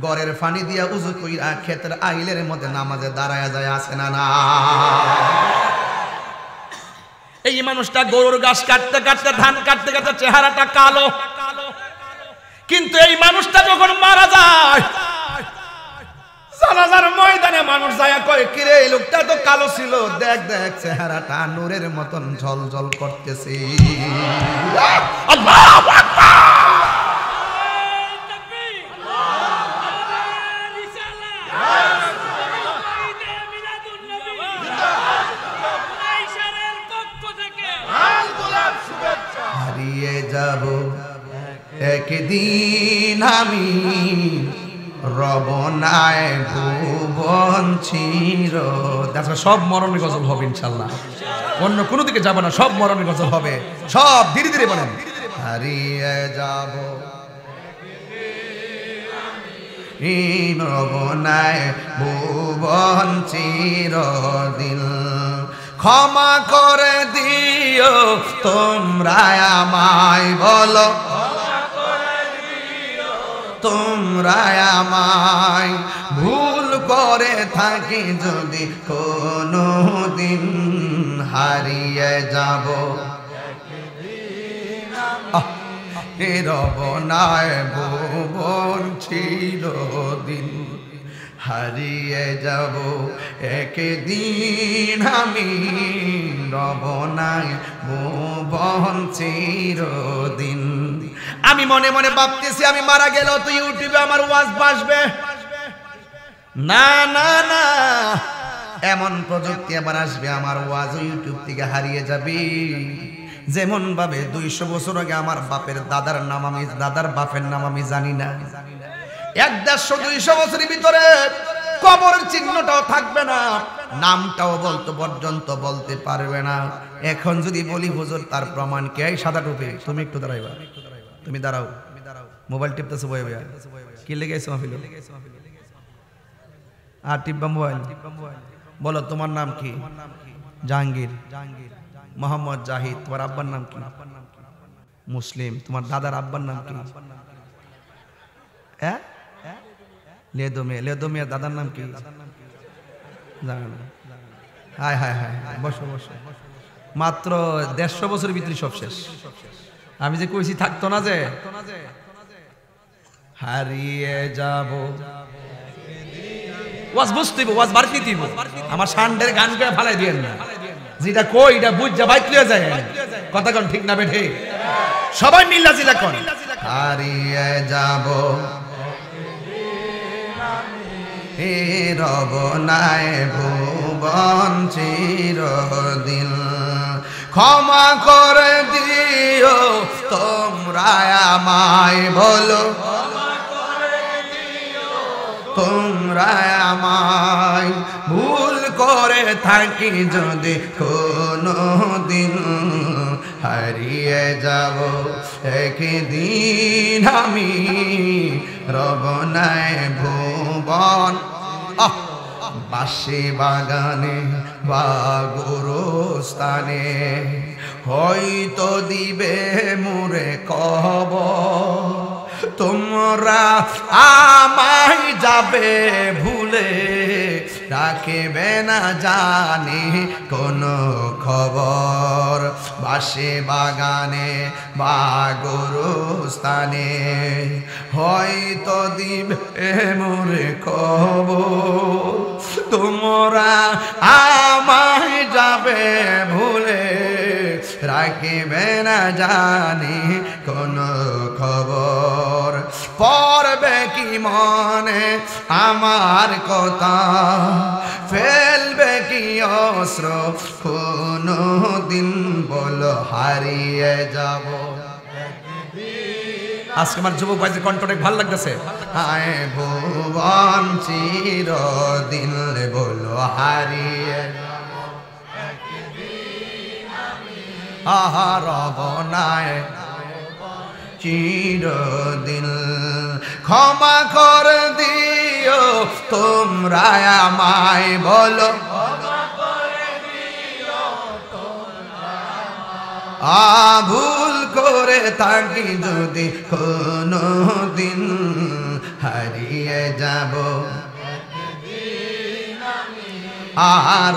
গড়ের পানি দিয়া উজু কইরা ক্ষেতের আইলের মধ্যে নামাজে দাঁড়ায়া যায়, আছে না? না, এই মানুষটা গরুর ঘাস কাটতে কাটতে, ধান কাটতে কাটতে চেহারাটা কালো, কিন্তু এই মানুষটা যখন মারা যায়, জানাজার ময়দানে মানুষ যায় কয়, কিরে এই লোকটা তো কালো ছিল, দেখ দেখ চেহারাটা নূরের মতন ঝলঝল করতেছে। আল্লাহু আকবার। হারিয়ে যাব একদিন আমি, রবনায় ভুবন চির। সব মরণের গজল হবে ইনশাল্লাহ, অন্য কোনো দিকে যাবে না, সব মরণের গজল হবে, সব ধীরে ধীরে বলেন। হারিয়ে যাব রবনায় ভুবন চিরদিন, ক্ষমা করে দিও তোমরা আমায়, বলো তোমরা আমায়, ভুল করে থাকি যদি কোনো দিন হারিয়ে যাব রব নাই ভুবন চিরদিন হারিয়ে যাব একদিন আমি রব নাই ভুবন চিরদিন। আমি মনে মনে ভাবতেছি আমি মারা গেলেও তো ইউটিউবে আমার ওয়াজ বাসবে না না না, এমন প্রযুক্তি আবার আসবে আমার ওয়াজ ইউটিউব থেকে হারিয়ে যাবে। যেমন ভাবে 200 বছর আগে আমার বাপের দাদার নাম আমি দাদার বাপের নাম আমি জানি না, 150-200 বছরের ভিতরে কবরের চিহ্নটাও থাকবে না, নামটাও বলতে পর্যন্ত বলতে পারবে না। এখন যদি বলি হুজুর তার প্রমাণ কি? এই সাদা টুপি তুমি একটু দাঁড়াইবা, তুমি দাঁড়াও, মোবাইল টিপতেছো বয়ে বয়ে, কি লেগেছো মাহফিলে? আর টিপবা মোবাইল, বলো তোমার নাম কি? জাহাঙ্গীর। মোহাম্মদ জাহিদ। তোমার আব্বার নাম কি? মুসলিম। তোমার দাদার আব্বার নাম কি? লেদমিয়া দাদার নাম কি? জানো না? হায় হায় হায়, বসো বসো। মাত্র 150 বছরের ভিতরে সব শেষ। আমি যে কইছি থাকতো না যে হারিয়ে যাব। ওয়াজ বুঝতেইব, ওয়াজ বাড়তি দিব। আমার সান্ডের গান করে ফালাই দিয়েন না, যেটা কই এটা বুঝা বাইত লিয়ে যায়। কথা কোন ঠিক না বেঠে? সবাই মিল্লা জিলা কোন হারিয়ে যাব হে রব নাই ভুবন চিরদিন ক্ষমা করে দিও তোমরা আমায়, বলো তোমরা আমায়, ভুল করে থাকি যদি কোনো দিন হারিয়ে যাব একদিন আমি রব নাই ভুবন। বাঁশি বাগানে বা গোরস্থানে হয়তো দিবে মোরে কবর, তোমরা আমায় যাবে ভুলে রাখবে না জানি কোনো খবর। বাঁশি বাগানে বা গোরস্থানে হয়তো দিবে মোরে খবর, তোমরা আমায় যাবে ভুলে রাখবে না জানি কোনো খবর। পড়বে কি মনে আমার কথা, ফেলবে কি অস্ত্র কোনো দিন, বলো হারিয়ে যাব। আজকে আমার যুবক ভাইদের কণ্ঠটা ভালো লাগতেছে। হায় ভুবন চিরদিন বলো হারিয়ে রব নাই চিরদিন ক্ষমা করে দিও তোমরা আমায়, বলো ভুল করে থাকি যদি কোনো দিন হারিয়ে যাব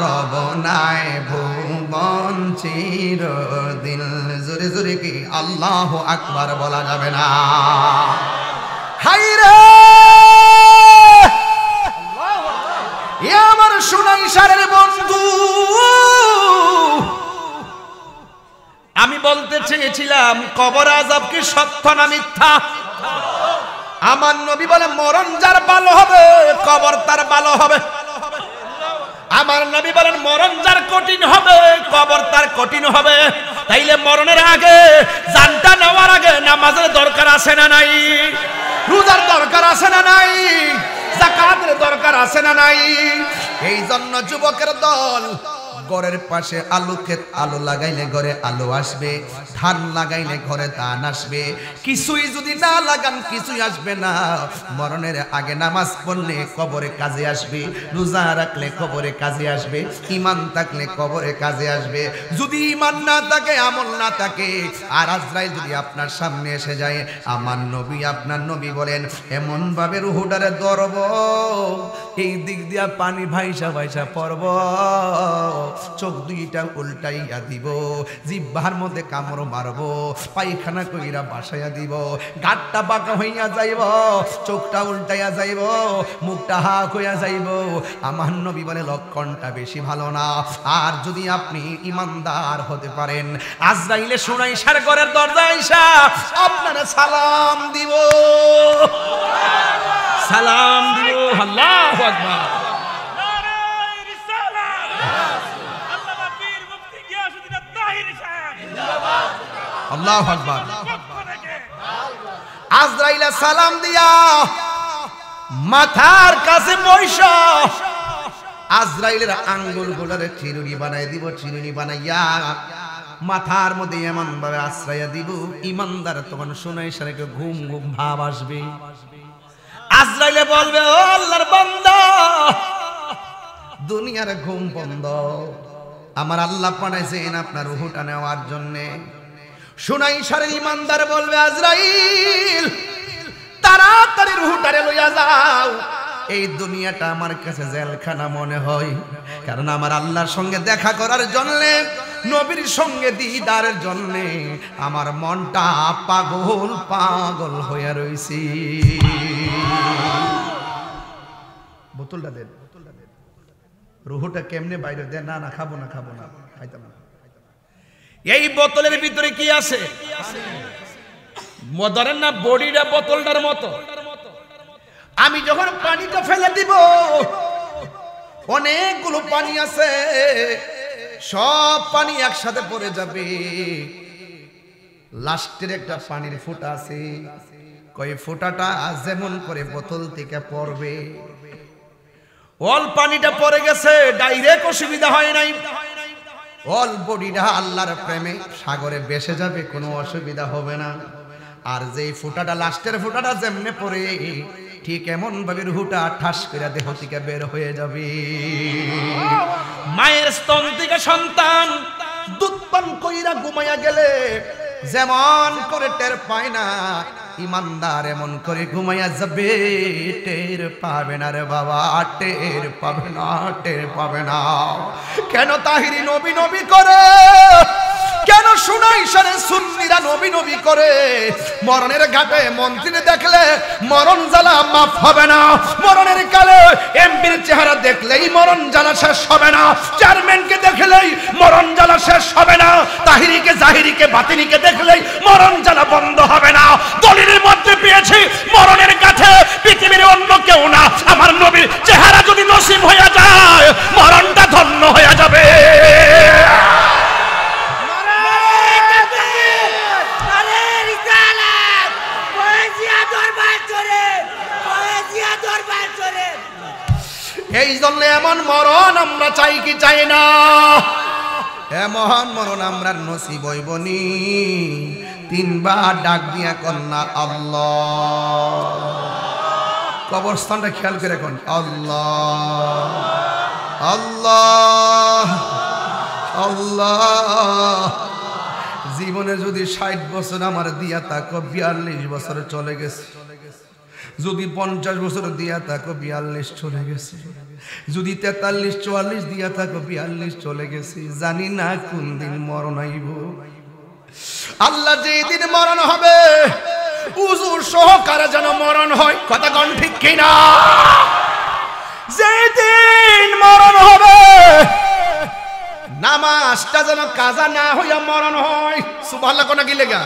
রব নাই ভুবন চিরদিন। জোরে জোরে কি আল্লাহু আকবার বলা যাবে না? হায়রে আমার সোনাই সারের বন্ধু, আমি বলতে চেয়েছিলাম কবর আযাব কি সত্য না মিথ্যা? আমার নবী বলে মরণ যার ভালো হবে কবর তার ভালো হবে। আমার নবী বলেন মরণ যার কঠিন হবে কবর তার কঠিন হবে। তাইলে মরণের আগে জানটা নেওয়ার আগে নামাজের দরকার আছে না নাই? রোজার দরকার আছে না নাই? যাকাতের দরকার আছে না নাই? এই জন্য যুবকের দল ঘরের পাশে আলু ক্ষেত, আলু লাগাইলে ঘরে আলু আসবে, ধান লাগাইলে ঘরে ধান আসবে। কিছুই যদি না লাগান কিছুই আসবে না। মরণের আগে নামাজ পড়লে কবরে কাজে আসবে, রোজা রাখলে কবরে কাজে আসবে, ঈমান থাকলে কবরে কাজে আসবে। যদি ঈমান না থাকে, আমল না থাকে, আর আজরাইল যদি আপনার সামনে এসে যায়, আমার নবী আপনার নবী বলেন এমন ভাবে রুহুটারে ধরব, এই দিক দিয়া পানি ভাইসা ভাইসা পড়ব, চোখ দুইটা উল্টাইয়া দিব, জিহ্বার মধ্যে কামড় মারব, পায়খানা কইরা বাসাইয়া দিব, গাঁটটা বাঁকা হইয়া যাইব, চোখটা উল্টাইয়া যাইব, মুখটা হাক হইয়া যাইব। আমার নবী বলে লক্ষণটা বেশি ভালো না। আর যদি আপনি ইমানদার হতে পারেন, আজরাইলে সুনাইশার ঘরের দরজায় আইসা আপনারা সালাম দিব, সালাম দিব। আল্লাহু আকবার। আল্লাহু আকবার। আজরাইলে সালাম দিয়া মাথার কাছে বৈশা আজরাইলের আঙ্গুল গুলারে চিরুনি বানাই দিব, চিরুনি বানাইয়া মাথার মধ্যে এমন ভাবে আশ্রয়া দিব, ইমানদার তখন সুনাইশারে ঘুম ঘুম ভাব আসবে। আজরাইলে বলবে ও আল্লাহর বান্দা, দুনিয়ার ঘুম বন্ধ, আমার আল্লাহ পাঠাইছেন আপনার রূহটা নেওয়ার জন্য। সুনাইশারের ইমানদার বলবে আজরাইল তাড়াতাড়ি রূহটারে লইয়া যাও, এই দুনিয়াটা আমার কাছে জেলখানা মনে হয়, কারণ আমার আল্লাহর সঙ্গে দেখা করার জন্য, নবীর সঙ্গে দিদারের জন্য আমার মনটা পাগল পাগল হয়ে রইছি। বোতলটা দেন, রুহুটা কেমনে বাইরে দেন? না না খাবো না, খাবো না, খাইতাম না। এই বোতলের ভিতরে কি আছে? ধরেন না বডিটা বোতলটার মতো, আমি যখন পানিটা ফেলে দিব, অনেকগুলো পানি আছে, সব পানি একসাথে পড়ে যাবে, লাস্টের একটা পানির ফোঁটা আছে, কই ফোঁটাটা যেমন করে বোতল থেকে পড়বে, অল পানিটা পড়ে গেছে, ডাইরেক্ট অসুবিধা হয় নাই, অল বডিটা আল্লাহর প্রেমে সাগরে ভেসে যাবে, কোনো অসুবিধা হবে না। আর যেই ফোঁটাটা, লাস্টের ফোঁটাটা যেমনে পড়ে, ঠিক এমন ভাবে রুহুটা ঠাস করে দেহ থেকে বের হয়ে যাবে। মায়ের স্তন থেকে সন্তান দুধ পান কইরা ঘুমাইয়া গেলে যেমন করে টের পায় না, ইমানদার এমন করে ঘুমাইয়া যাবে, টের পাবে না রে বাবা, টের পাবে না, টের পাবে না। কেন তাহিরি নবী নবী করে? কেন সুনাইশারে সুন্নিরা নবী নবী করে? মরণের ঘাটে মন্ত্রী দেখলে মরণ জ্বালা মাফ হবে না, মরণের কালে এমপির চেহারা দেখলেই মরণ জ্বালা শেষ হবে না, চেয়ারম্যানকে দেখলেই মরণ জ্বালা শেষ হবে না, তাহিরিকে জাহিরিকে বাতিনিকে দেখলেই মরণ জ্বালা বন্ধ হবে না। দলিলের মধ্যে পেয়েছি মরণের কাছে পৃথিবীর অন্য কেউ না, আমার নবীর চেহারা যদি নসিব হয়ে যায়, মরণটা ধন্য হয়ে যাবে। এই জন্য এমন মরণ আমরা চাই কি চাই না? এমন মরণ আমরা নসিব হইবনি। তিনবার ডাক দিয়া কন্যা আল্লাহ, কবরস্থানটা খেয়াল করে কোন আল্লাহ আল্লাহ আল্লাহ। জীবনে যদি 60 বছর আমার দিয়া থাকো, 42 বছর চলে গেছে, যদি 50 বছর দিয়া থাকো, 42 চলে গেছে, যদি 43 44 দিয়া থাকো, 42 চলে গেছে, জানি না কোন দিন মরণ আইব। আল্লাহ যেদিন মরণ হবে, উজুর সহকারে যেন মরণ হয়, কথা কোন ঠিক কিনা? যেদিন মরণ হবে, নামাজটা যেন কাজা না হইয়া মরণ হয়। সুবহানাল্লাহ কোন কি লেগা?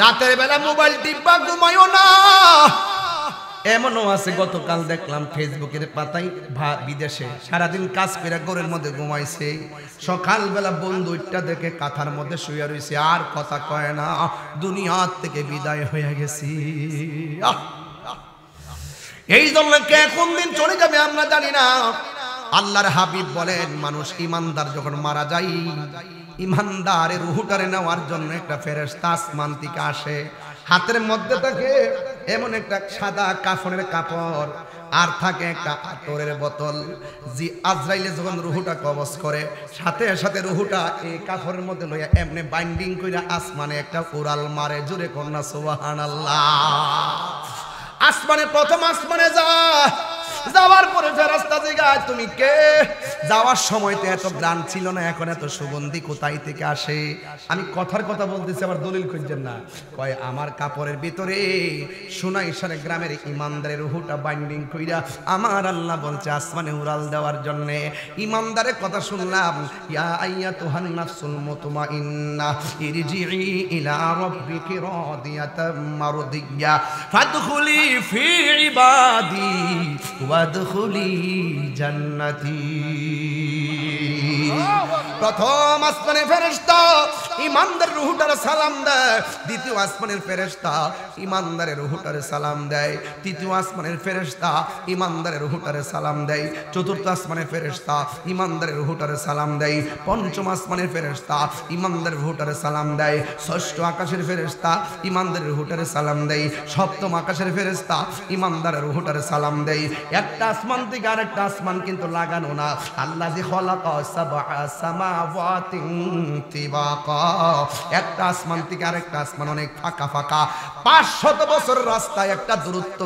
রাতের বেলা মোবাইল টিপা ঘুমাইও না। এমনও আছে, গতকাল দেখলাম ফেসবুকের পাতায়, বিদেশে সারাদিন কাজ করে ঘরের মধ্যে ঘুমাইছে, সকালবেলা বন্ধুটা দেখে কাঁথার মধ্যে শুয়ে রয়েছে, আর কথা কয় না, দুনিয়ার থেকে বিদায় হয়ে গেছি। এই জন্য কে কোন দিন চলে যাবে আমরা জানি না। আল্লাহর হাবিব বলেন, মানুষ ইমানদার যখন মারা যায়, ইমানদারের রূহটারে নেওয়ার জন্য একটা ফেরেশতা আসমান থেকে আসে। হাতের মধ্যে থাকে এমন একটা সাদা কাফনের কাপড়, আর থাকে একটা আতরের বোতল। জি আজরাইলে যখন রূহটা কবজ করে, সাথে সাথে রূহটা এই কাপড়ের মধ্যে লইয়া এমনি বাইন্ডিং কইরা আসমানে একটা উড়াল মারে। জোরে কন্যা সুবহানাল্লাহ। আসমানে প্রথম আসমানে যাওয়ার পরে ফেরেশতা জিজ্ঞাসা, তুমি কে? যাওয়ার সময় তো এত গ্রান ছিল না, এখন এত সুগন্ধি কোথায় থেকে আসে? আমি কথার কথা বলতেছি, আবার দলিল খুঁজছেন না। কয় আমার কাপড়ের ভিতরে সুনাইশারে গ্রামের ইমানদারের রূহটা বাইন্ডিং কইরা আমার আল্লাহ বলছে আসমানে উড়াল দেওয়ার জন্য। ইমানদারের কথা শুনলাম, ইয়া আইয়াতুহান নাফসুল মুতমাইন্না ইরজিই ইলা রাব্বিকি রাদিয়াতাম মারদিয়া ফাদখুলি ফি ইবাদি ওয়াদখুলি জান্নাতি। প্রথম আসমানের ফেরেশতা ইমানদারের রূহটারে সালাম দেয়, দ্বিতীয় আসমানের ফেরেশতা ইমানদারের রূহটারে সালাম দেয়, তৃতীয় আসমানের ফেরেশতা ইমানদারের রূহটারে সালাম দেয়, চতুর্থ আসমানের ফেরেশতা ইমানদারের রূহটারে সালাম দেয়, পঞ্চম আসমানের ফেরেশতা ইমানদারের রূহটারে সালাম দেয়, ষষ্ঠ আকাশের ফেরেশতা ইমানদারের রূহটারে সালাম দেয়, সপ্তম আকাশের ফেরেশতা ইমানদারের রূহটারে সালাম দেয়। একটা আসমান থেকে আরেকটা আসমান কিন্তু লাগানো না। আল্লাযী খালাকা সাবআ সামাওয়াতিন তিবাকা, একটা আসমান থেকে আরেকটা আসমান অনেক ফাঁকা ফাঁকা, 500 বছর রাস্তায় একটা দূরত্ব।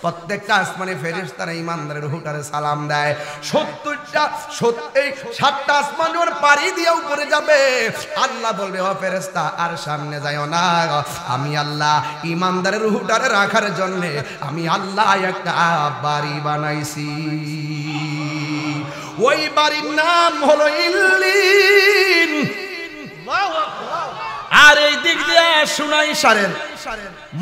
প্রত্যেকটা আসমানে ফেরেশতারা ইমানদারের রূহটারে সালাম দেয়। 7টা আসমান যখন পাড়ি দিয়ে উপরে যাবে, আল্লাহ বলবে, ও ফেরেশতা আর সামনে যাও না, আমি আল্লাহ ইমানদারের রূহটারে রাখার জন্য আমি আল্লাহ একটা বাড়ি বানাইছি। ওই বাড়ির নাম হলো ইল্লিন। আর এই দিক দিয়ে সুনাইশারের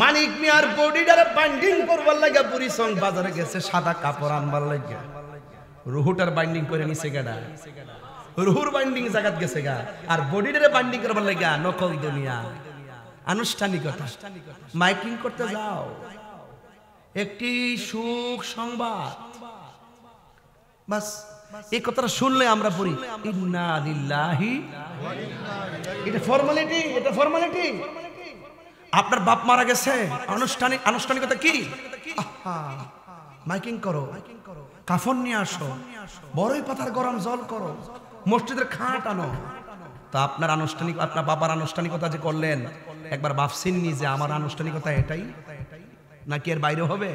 মানিক মিয়ার বডিটারে বাইন্ডিং করবার লাগে বুড়িচং বাজারে গেছে সাদা কাপড় আনবার লাগে। রুহুটার বাইন্ডিং করে নিছে গেডা, রুহুর বাইন্ডিং জায়গাত গেছে গা, আর বডিটারে বাইন্ডিং করবার লাগে নকল দুনিয়া, আনুষ্ঠানিকতা। মাইকিং করতে যাও, একটি সুখ সংবাদ, বাস এই কথাটা শুনলে আমরা পড়ি ইন্না লিল্লাহি। এটা ফর্মালিটি, এটা ফর্মালিটি। আপনার বাপ মারা গেছে, আনুষ্ঠানিকতা কি? মাইকিং করো, কাফন নিয়ে আসো, বড়ই পাতার গরম জল করো, মসজিদের খাট আনো। তা আপনার আপনার বাবার আনুষ্ঠানিকতা যে করলেন, একবার ভাবছেননি যে আমার আনুষ্ঠানিকতা এটাই নাকি এর বাইরে হবে?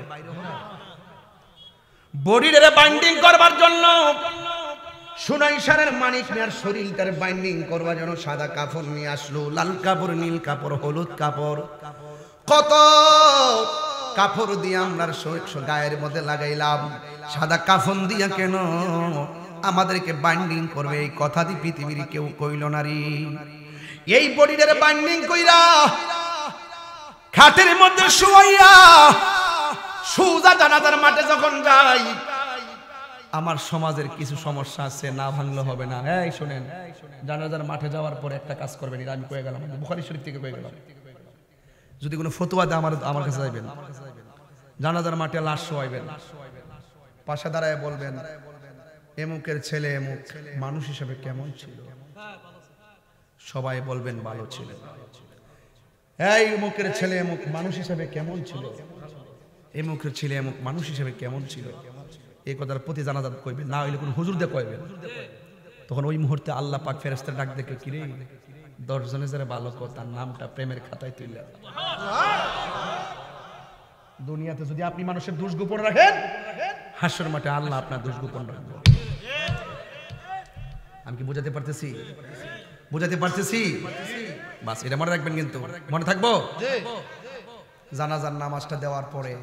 বডিটারে বাইন্ডিং করবার জন্য সুনাইশারের মানিক মিয়ার শরীরটার বাইন্ডিং করবার জন্য সাদা কাপড় নিয়ে আসলো, লাল কাপড়, নীল কাপড়, হলুদ কাপড়, কত কাপড় দিয়ে আমরা গায়ের মধ্যে লাগাইলাম। সাদা কাফন দিয়া কেন আমাদেরকে বাইন্ডিং করবে, এই কথা দি পৃথিবীর কেউ কইল না রে। এই বডিটারে বাইন্ডিং কইরা খাটের মধ্যে শুয়াইয়া সুজা জানাজার মাঠে যখন যাই, আমার সমাজের কিছু সমস্যা আছে, না ভাঙলে হবে না। এই শুনেন, জানাজার মাঠে যাওয়ার পরে একটা কাজ করবেন, এটা আমি কয়ে গেলাম, বুখারী শরীফ থেকে কয়ে গেলাম। যদি কোনো ফতোয়া দেয় আমার কাছে যাইবেন, জানাজার মাঠে লাশ শোয়াইবেন, পাশে দাঁড়ায় বলবেন, এমুকের ছেলে এমুক মানুষ হিসেবে কেমন ছিল? সবাই বলবেন ভালো ছিল। এই এমুকের ছেলে এমুক মানুষ হিসেবে কেমন ছিল? এমুকের ছেলে এমুক মানুষ হিসেবে কেমন ছিল? এই কথার প্রতি জানাজাত কইবেন, না হইলে কোন হুজুর দিয়ে কইবেন। তখন ওই মুহূর্তে আল্লাহ পাক ফেরেশতার ডাক দেখে, কিরে 10 জনে যারা ভালো তার নামটা প্রেমের খাতায় তুলে। দুনিয়াতে যদি আপনি মানুষের দোষ গোপন রাখেন, হাসর মাঠে আল্লাহ আপনার দোষ গোপন রাখবে। আমি কি বোঝাতে পারতেছি? বোঝাতে পারতেছি? বাস এটা মনে রাখবেন, কিন্তু মনে থাকবো। জানাজার নামাজটা দেওয়ার পরে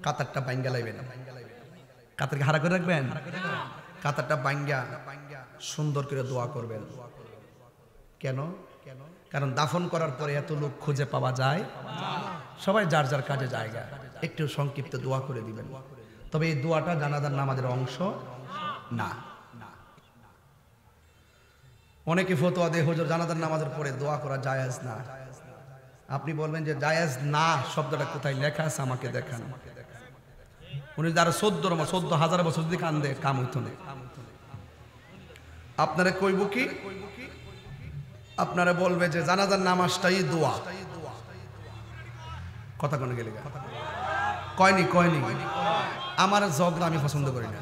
কাতারটা বাইঙ্গা লাইবেন, কাতারকে হারা করে রাখবেন, কাতারটা বাইঙ্গা সুন্দর করে দোয়া করবেন। কেন? কারণ দাফন করার পরে এত লোক খুঁজে পাওয়া যায়, সবাই যার যার কাজে জায়গা, একটু সংক্ষিপ্ত দোয়া করে দিবেন। তবে এই দোয়াটা জানাজার নামাজের অংশ না। অনেকে ফতোয়া দেয় হুজুর জানাজার নামাজের পরে দোয়া করা জায়েজ না। আপনি বলবেন যে জায়েজ না শব্দটা কোথায় লেখা আছে আমাকে দেখান। উনি যারা 14,000 বছর যদি কান্দে কাম হইতো না। আপনারা কইব কি, আপনারা বলবে যে জানাজার নামাজটাই দোয়া। কথা কোন গেলে কয়নি কয়নি। আমার ঝগড়া আমি পছন্দ করি না।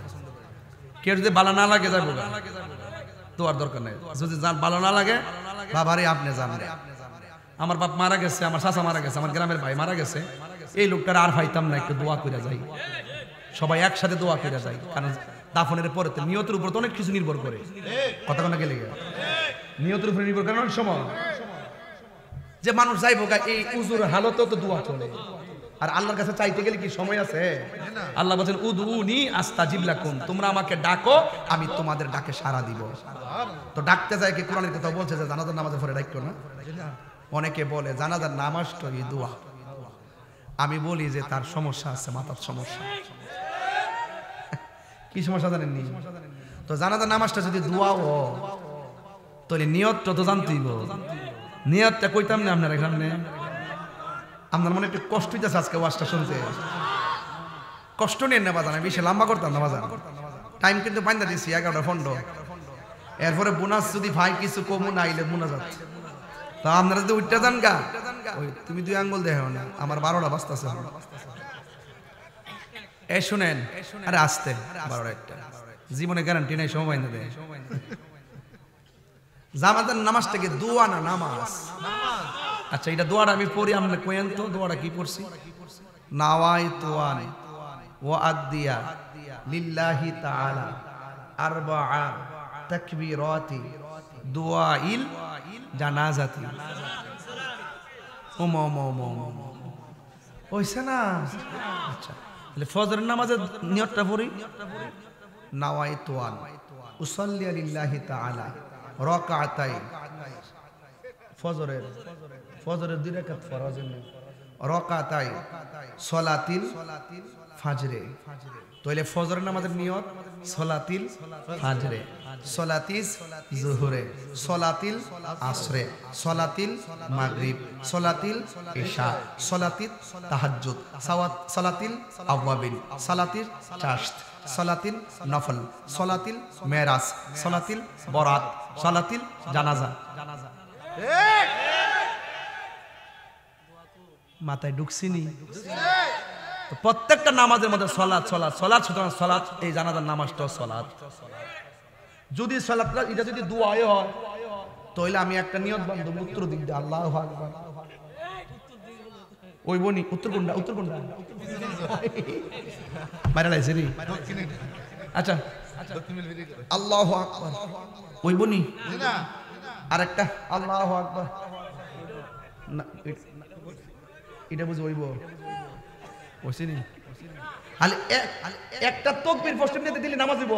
কেউ যদি ভালো না লাগে যাবো দোয়ার দরকার নাই। যদি ভালো না লাগে বাবারে আপনি জানেন আমার বাপ মারা গেছে, আমার চাচা মারা গেছে, আমার গ্রামের ভাই মারা গেছে, এই লোকটার আর পাইতাম না, একটু দোয়া করে যাই, সবাই একসাথে দোয়া করে যাই। কারণ দাফনের পরে নিয়তের উপর তো অনেক কিছু নির্ভর করে। কথা কোন গেলে নিয়তের উপরে নির্ভর করে অনেক সময় যে মানুষ যাইবো এই উজুর হালতেও তো দোয়া চলে। আর আল্লাহর কাছে চাইতে গেলে কি সময় আছে? আল্লাহ বলেন উদউনি আস্তাজিব লাকুম, তোমরা আমাকে ডাকো আমি তোমাদের ডাকে সাড়া দিব। তো ডাকতে যায় কি কোরআনের কথা বলছে যে জানাজার নামাজের পরে ডাকতো না। অনেকে বলে জানাজার নামাজ তো এই দোয়া। আমি বলি যে তার সমস্যা আছে, মাথার সমস্যা। কি সমস্যা জানেননি? তো জানাজার নামাজটা যদি দোয়া ও তাহলে নিয়তটা তো জানতেই, নিয়তটা কইতাম না আপনার এখানে। আপনার মনে একটু কষ্ট হইতেছে আজকে ওয়াজটা শুনতে, কষ্ট নেন না বাজান, বেশি লম্বা করতাম না বাজান। টাইম কিন্তু পাইন্দা দিচ্ছি 11টা 15। এরপরে বোনাস যদি ভাই কিছু কমু না আইলে বোনা যাচ্ছে। তা আপনারা যদি উঠতে যান গা, ওই তুমি 2 আঙ্গুল দেখো না, আমার 12টা বাজতেছে। এই শুনেন, আরে আসতে 12টা 1টা জীবনে গ্যারান্টি নাই, সময় না দেয়। জামাতের নামাজটাকে দোয়া না নামাজ? আচ্ছা এটা দোয়াটা আমি পড়ি, আমরা কইেন তো দোয়াটা কি পড়ছি? নাওয়াইতু আন ওয়া আদিয়া লিল্লাহি তাআলা আরবা'a তাকবীরাতি দুআইল জানাজাতি। হইছে না? আচ্ছা তাহলে ফজরের নামাজের নিয়তটা পড়ি, নাওয়াইতু আন উসাল্লি লিল্লাহি তাআলা রাকাতাইন। ফজরের 2 রাকাত ফরজ রাকাতাই সালাতিল ফাজরে। তাহলে ফজরের নামাজের নিয়ত সালাতিল ফাজরে, সালাতিস জোহরে, সালাতিল আসরে, সালাতিল মাগরিব, সালাতিল ইশা, সালাতিল তাহাজ্জুদ, সালাতিল আওয়াবিন, সালাতিল চাশত, সালাতিল নফল, সালাতিল মেরাজ, সালাতিল বরাত, সালাতিল জানাজা। মাথায় ঢুকছিনি? প্রত্যেকটা নামাজের মধ্যে সলাৎ সলাৎ সলাৎ, সুতরাং সলাৎ এই জানাজার নামাজটাও সলাৎ। যদি সলাৎটা এটা যদি দুআয় হয় তাহলে আমি একটা নিয়ত বান্ধব উত্তর দিক দিয়ে আল্লাহু আকবার। ওই বনি উত্তর কোনটা? উত্তর কোনটা? বাইরে লাইছে রে। আচ্ছা আল্লাহু আকবার ওই বনি না, আরেকটা আল্লাহু আকবার না, এটা বুঝে ওইব ওইছিনি। আলে একটা তাকবীর পশ্চিম দিতে দিলে নামাজ হইব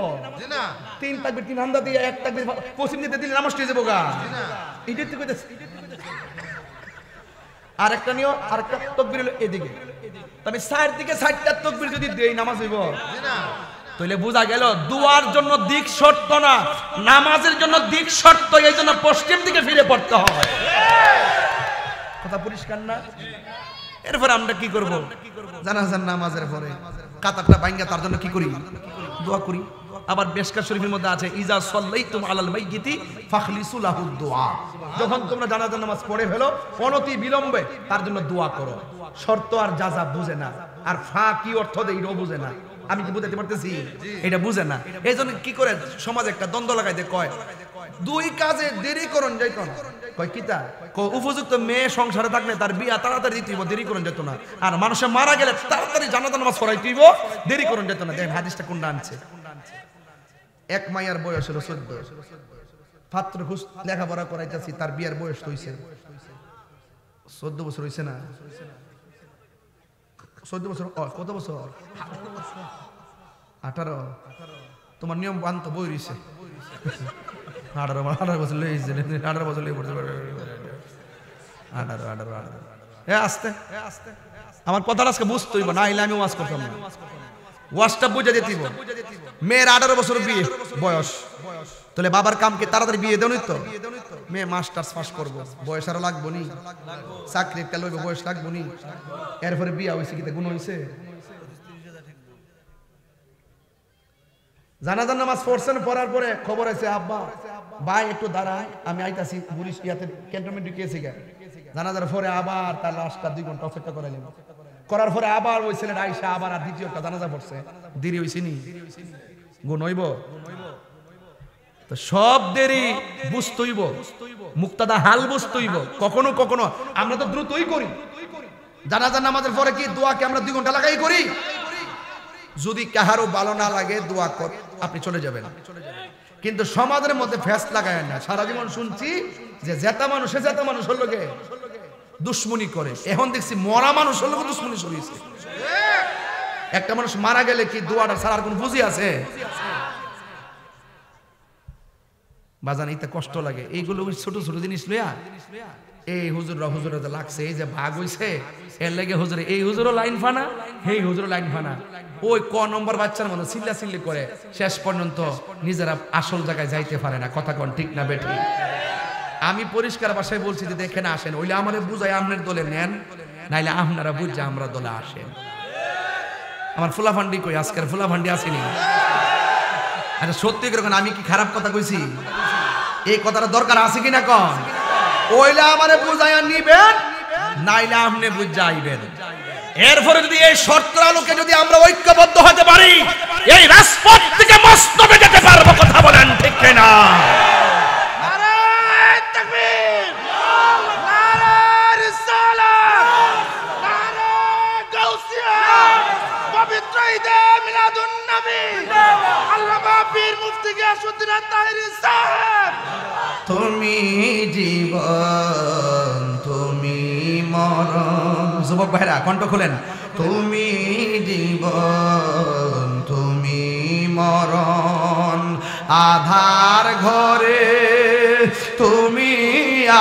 না, 3 তাকবীর 3 হামদা দিয়ে 1 তাকবীর পশ্চিম দিতে দিলে নামাজ হয়ে যাবো গা। এটা তো কইতাছ আরেকটা নিও, আরেকটা তাকবীর হলো এদিকে, তবে সাইড দিকে 60টা তাকবীর যদি দেই নামাজ হইব না। তাহলে বোঝা গেল দুয়ার জন্য দিক শর্ত না, নামাজের জন্য দিক শর্ত। এই জন্য পশ্চিম দিকে ফিরে পড়তে হয়। কথা পরিষ্কার না? এরপর আমরা কি করব? জানাজার নামাজের পরে কাতারটা ভাঙা তার জন্য কি করি? দোয়া করি। আবার বেশকার শরীফের মধ্যে আছে ইজা সাল্লাইতুম আলাল মাইয়িতি ফাখলিসু লাহু দুআ। যখন তোমরা জানাজার নামাজ পড়ে ফেলো অনতি বিলম্বে তার জন্য দোয়া করো। শর্ত আর যাজা বুঝে না, আর ফা কি অর্থ দেয় এটাও বুঝে না। আমি কি বুঝাতে পারতেছি? এটা বুঝে না। এই জন্য কি করে সমাজে একটা দ্বন্দ্ব লাগাইতে কয় 2 কাজে দেরি করুন যাইত না। কয় কিতা? উপযুক্ত মেয়ে সংসারে থাকলে তার বিয়া তাড়াতাড়ি দিতে হইব, দেরি করুন যেত না। আর মানুষে মারা গেলে তাড়াতাড়ি জানাজার নামাজ পড়াইতে হইব, দেরি করুন যেত না। দেখেন হাদিসটা কোনটা আনছে। এক মাইয়ার বয়স হলো 14, পাত্র খুঁজ লেখাপড়া করাইতেছি, তার বিয়ার বয়স হইছে 14 বছর হইছে না? 14 বছর কত বছর? 18। তোমার নিয়ম বান্ত বই রইছে 18 বছর লইছে, 18 বছর লই পড়তে পারবে 18। আস্তে আমার কথাটা আজকে বুঝতে হইব, না হইলে আমি ওয়াজ করতাম না। ওয়াজটা বুঝে দিতে হইব। মেয়ের 18 বছর বিয়ে বয়স, তাহলে বাবার কামকে তাড়াতাড়ি বিয়ে দেওয়া তো। মেয়ে মাস্টার্স পাস করবো, বয়স আরো লাগবো নি? চাকরির কাল হইব, বয়স লাগবো নি? এরপরে বিয়া হয়েছে, কিতা গুণ হয়েছে? জানাজার নামাজ পড়ছেন, পড়ার পরে খবর আছে আব্বা ভাই একটু দাঁড়ায় আমি আইতাছি পুলিশ ইয়াতে ক্যান্টনমেন্ট ঢুকিয়েছি গা। জানাজার পরে আবার তার লাশটা 2 ঘন্টা অপেক্ষা করাইলেন, করার পরে আবার ওই ছেলেটা আইসা আবার আর দ্বিতীয় একটা জানাজা পড়ছে। দেরি হইছে নি? গুণ হইব? তো সব দেরি বুঝতেইব, মুক্তাদা হাল বুঝতেইব। কখনো কখনো আমরা তো দ্রুতই করি, জানাজার নামাজের পরে কি দোয়াকে আমরা 2 ঘন্টা লাগাই করি। যদি কাহারও ভালো না লাগে দোয়া কর, আপনি চলে যাবেন। কিন্তু সমাজের মধ্যে ফ্যাস লাগায় না। সারা জীবন শুনছি যে জেতা মানুষ হলো গে দুশ্মনী করে। এখন দেখছি মরা মানুষ হলো দুশ্মনী শুরু হয়েছে। একটা মানুষ মারা গেলে কি দোয়াটা ছাড়ার কোন বুঝি আছে? বাজান এইটা কষ্ট লাগে। এইগুলো ছোট ছোট জিনিস লইয়া এই হুজুররা লাগছে, এই যে ভাগ হইছে এর লাগে হুজুরে, এই হুজুরও লাইন ফানা, এই হুজুরও লাইন ফানা, ওই ক নম্বর বাচ্চার মতো চিল্লা চিল্লি করে শেষ পর্যন্ত নিজেরা আসল জায়গায় যাইতে পারে না। কথা কোন ঠিক না বেঠিক? আমি পরিষ্কার ভাষায় বলছি যে দেখেন আসেন, ওইলে আমারে বুঝাই আপনার দলে নেন, নাইলে আপনারা বুঝছে আমরা দলে আসেন। আমার ফুলাফান্ডি কই? আজকের ফুলাফান্ডি আসেনি। আচ্ছা সত্যি করে আমি কি খারাপ কথা কইছি? এই কথাটা দরকার আছে কিনা কন? ওইলা আমারে বুঝাইয়া নিবেন, নাইলে আপনি বুঝা আইবেন। এরপরে যদি এই শর্তের আলোকে যদি আমরা ঐক্যবদ্ধ হতে পারি, এই রাজপথ থেকে মস্তবে যেতে পারবো। কথা বলেন ঠিক কিনা? নারে তাকবীর, নারে রিসালাত, নারে গাউসিয়া, পবিত্র ঈদে মিলাদুন নবী, আল্লামা পীর মুফতি গিয়াসউদ্দিন আত-তাহেরী সাহেব। তুমি জীবন, তুমি মরণ। যুবক ভাইরা কণ্ঠ খুলেন। তুমি জীবন, তুমি মরণ, আধার ঘরে তুমি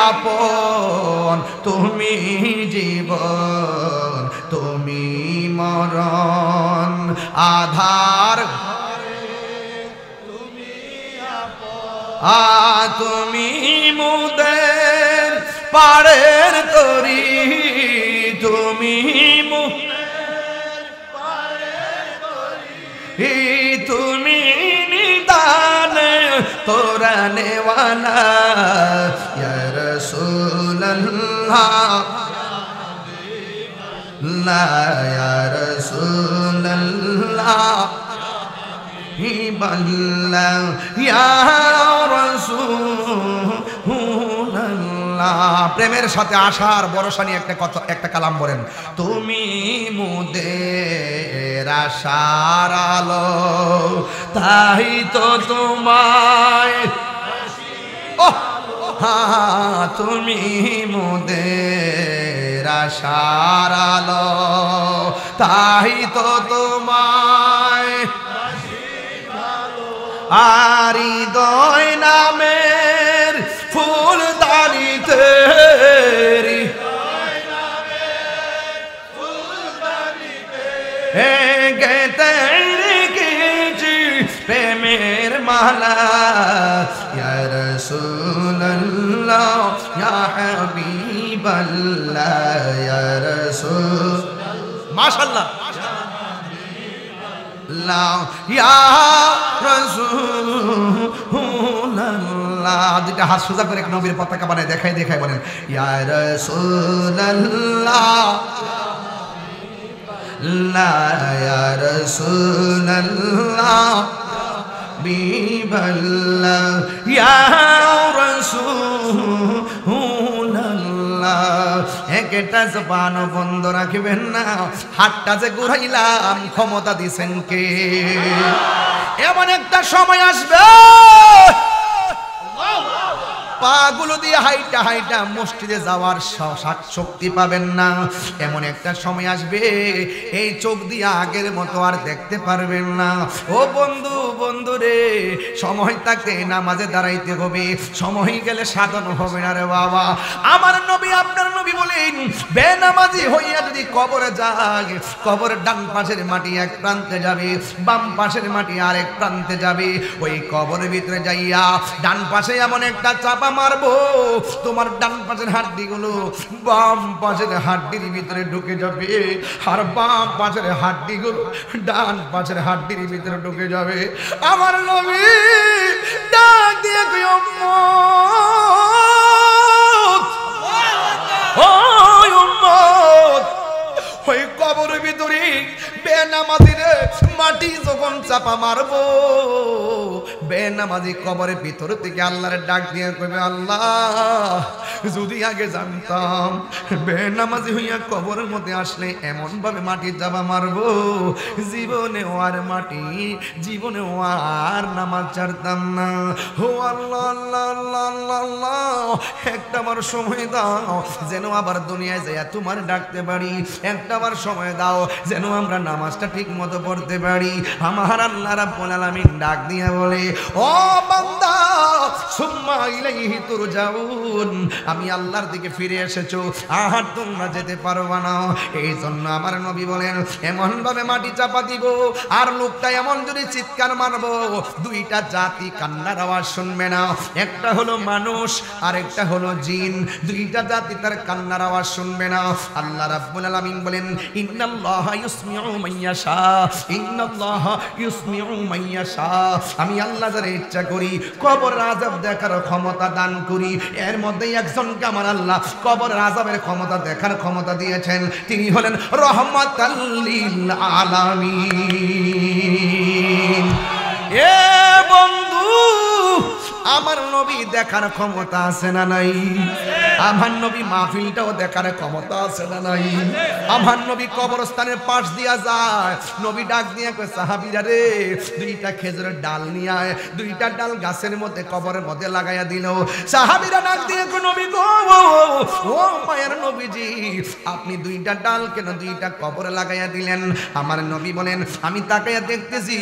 আপন। তুমি জীবন, তুমি মরণ, আধার তুমি মুদের পাড়ের তরি, তুমি তুমি নিদান তোরা নেওয়ানা ইয়া রাসূলুল্লাহ, লা ইয়া রাসূলুল্লাহ, হিবাল্লাহ ইয়া রাসূলুল্লাহ। প্রেমের সাথে আশার ভরসা নিয়ে একটা কালাম বলেন। তুমি মোদের আশার আলো, তাই তো তোমায়, তুমি মোদের আশার আলো, তাই তো তোমায় আর হৃদয় নামের ফুল দানিতে গেতে রেখেছি প্রেমের মালা, ইয়া রাসূলুল্লাহ ইয়া হাবিবাল্লাহ, ইয়া রাসূল। মাশাআল্লাহ, ইয়া রাসূলুল্লাহ। দুইটা হাত সোজা করে এক নবীর পতাকা বানায় দেখাই বলেন, ইয়া রাসূলুল্লাহ, লা ইয়া রাসূলুল্লাহ, বিবাল্লাহ, ইয়া রাসূলুল্লাহ। একটা জবান বন্ধ রাখবেন না। হাতটা যে ঘুরাইলাম ক্ষমতা দিছেন কে? এমন একটা সময় আসবে পাগুলো দিয়ে হাইটা হাইটা মসজিদে যাওয়ার শক্তি পাবেন না। এমন একটা সময় আসবে এই চোখ দিয়ে আগের মতো আর দেখতে পারবেন না। ও বন্ধু, বন্ধু রে, সময় থাকতে নামাজে দাঁড়াইতে হবে, সময় গেলে সাধন হবে না রে বাবা। আমার নবী, আপনার নবী বলেন, বেনামাজি হইয়া যদি কবরে যায়, কবরের ডান পাশের মাটি এক প্রান্তে যাবে, বাম পাশের মাটি আরেক প্রান্তে যাবে। ওই কবরের ভিতরে যাইয়া ডান পাশে এমন একটা চাপা মারবো তোমার ডান পাশের হাড্ডিগুলো বাম পাশের হাড্ডির ভিতরে ঢুকে যাবে, আর বাম পাশের হাড্ডিগুলো ডান পাশের হাড্ডির ভিতরে ঢুকে যাবে। আমার নবী ডাক দিয়ে কই উম্মত, ও উম্মত, ওই কবরের ভিতরে বেনামাজিরে মাটি যখন চাপা মারবো, বেনামাজি কবরের ভিতর থেকে আল্লাহর ডাক দিয়ে কইবে, আল্লাহ যদি আগে জানতাম বেনামাজি হইয়া কবরের মধ্যে আসলে এমন ভাবে মাটি চাপা মারবো, জীবনে আর মাটি, জীবনে আর নামাজ ছাড়তাম না। ও আল্লাহ আল্লাহ আল্লাহ আল্লাহ আল্লাহ, একটা বার সময় দাও যেন আবার দুনিয়ায় যাইয়া তোমার ডাকতে পারি, একটা বার সময় দাও যেন আমরা নামাজটা ঠিক মতো পড়তে পারি। আমার আল্লাহ রাব্বুল আলামিন ডাক দিয়া বলে, ও বান্দা সুম্মা ইলাইহি তুরজাউন, আমি আল্লাহর দিকে ফিরে এসেছো, আর তোমরা যেতে পারবা না। এই জন্য আমার নবী বলেন এমন ভাবে মাটি চাপা দিব, আর লোকটা এমন যদি চিৎকার মারবো, দুইটা জাতি কান্নার আওয়াজ শুনবে না, একটা হলো মানুষ আর একটা হলো জিন, দুইটা জাতি তার কান্নার আওয়াজ শুনবে না। আল্লাহ রাব্বুল আলামিন বলেন, ইন্নাল্লাহা ইউসমিউ মাইয়াশা, ইন্নাল্লাহা ইউসমিউ মাইয়াশা, আমি আল্লাহ যারে ইচ্ছা করি কবর আযাব দেখার ক্ষমতা দান করি। এর মধ্যে একজনকে আমার আল্লাহ কবর আযাবের ক্ষমতা দেখার ক্ষমতা দিয়েছেন, তিনি হলেন রহমাতাল লিল আলামিন। এ বন্ধু, আমার নবী দেখার ক্ষমতা আছে না নাই? আমার নবী মাহফিলটাও দেখার ক্ষমতা আছে না নাই? আমার নবী কবরস্থানের পাশ দিয়া যায়, নবী ডাক দিয়ে কয়, সাহাবীরা রে, দুইটা খেজুরের ডাল নিয়ে আয়। দুইটা ডাল গাছের মধ্যে কবরের মধ্যে লাগাইয়া দিল। সাহাবীরা ডাক দিয়ে কয়, নবী গো, ও মায়ের নবীজি, আপনি দুইটা ডাল কেন দুইটা কবরে লাগাইয়া দিলেন? আমার নবী বলেন, আমি তাকাইয়া দেখতেছি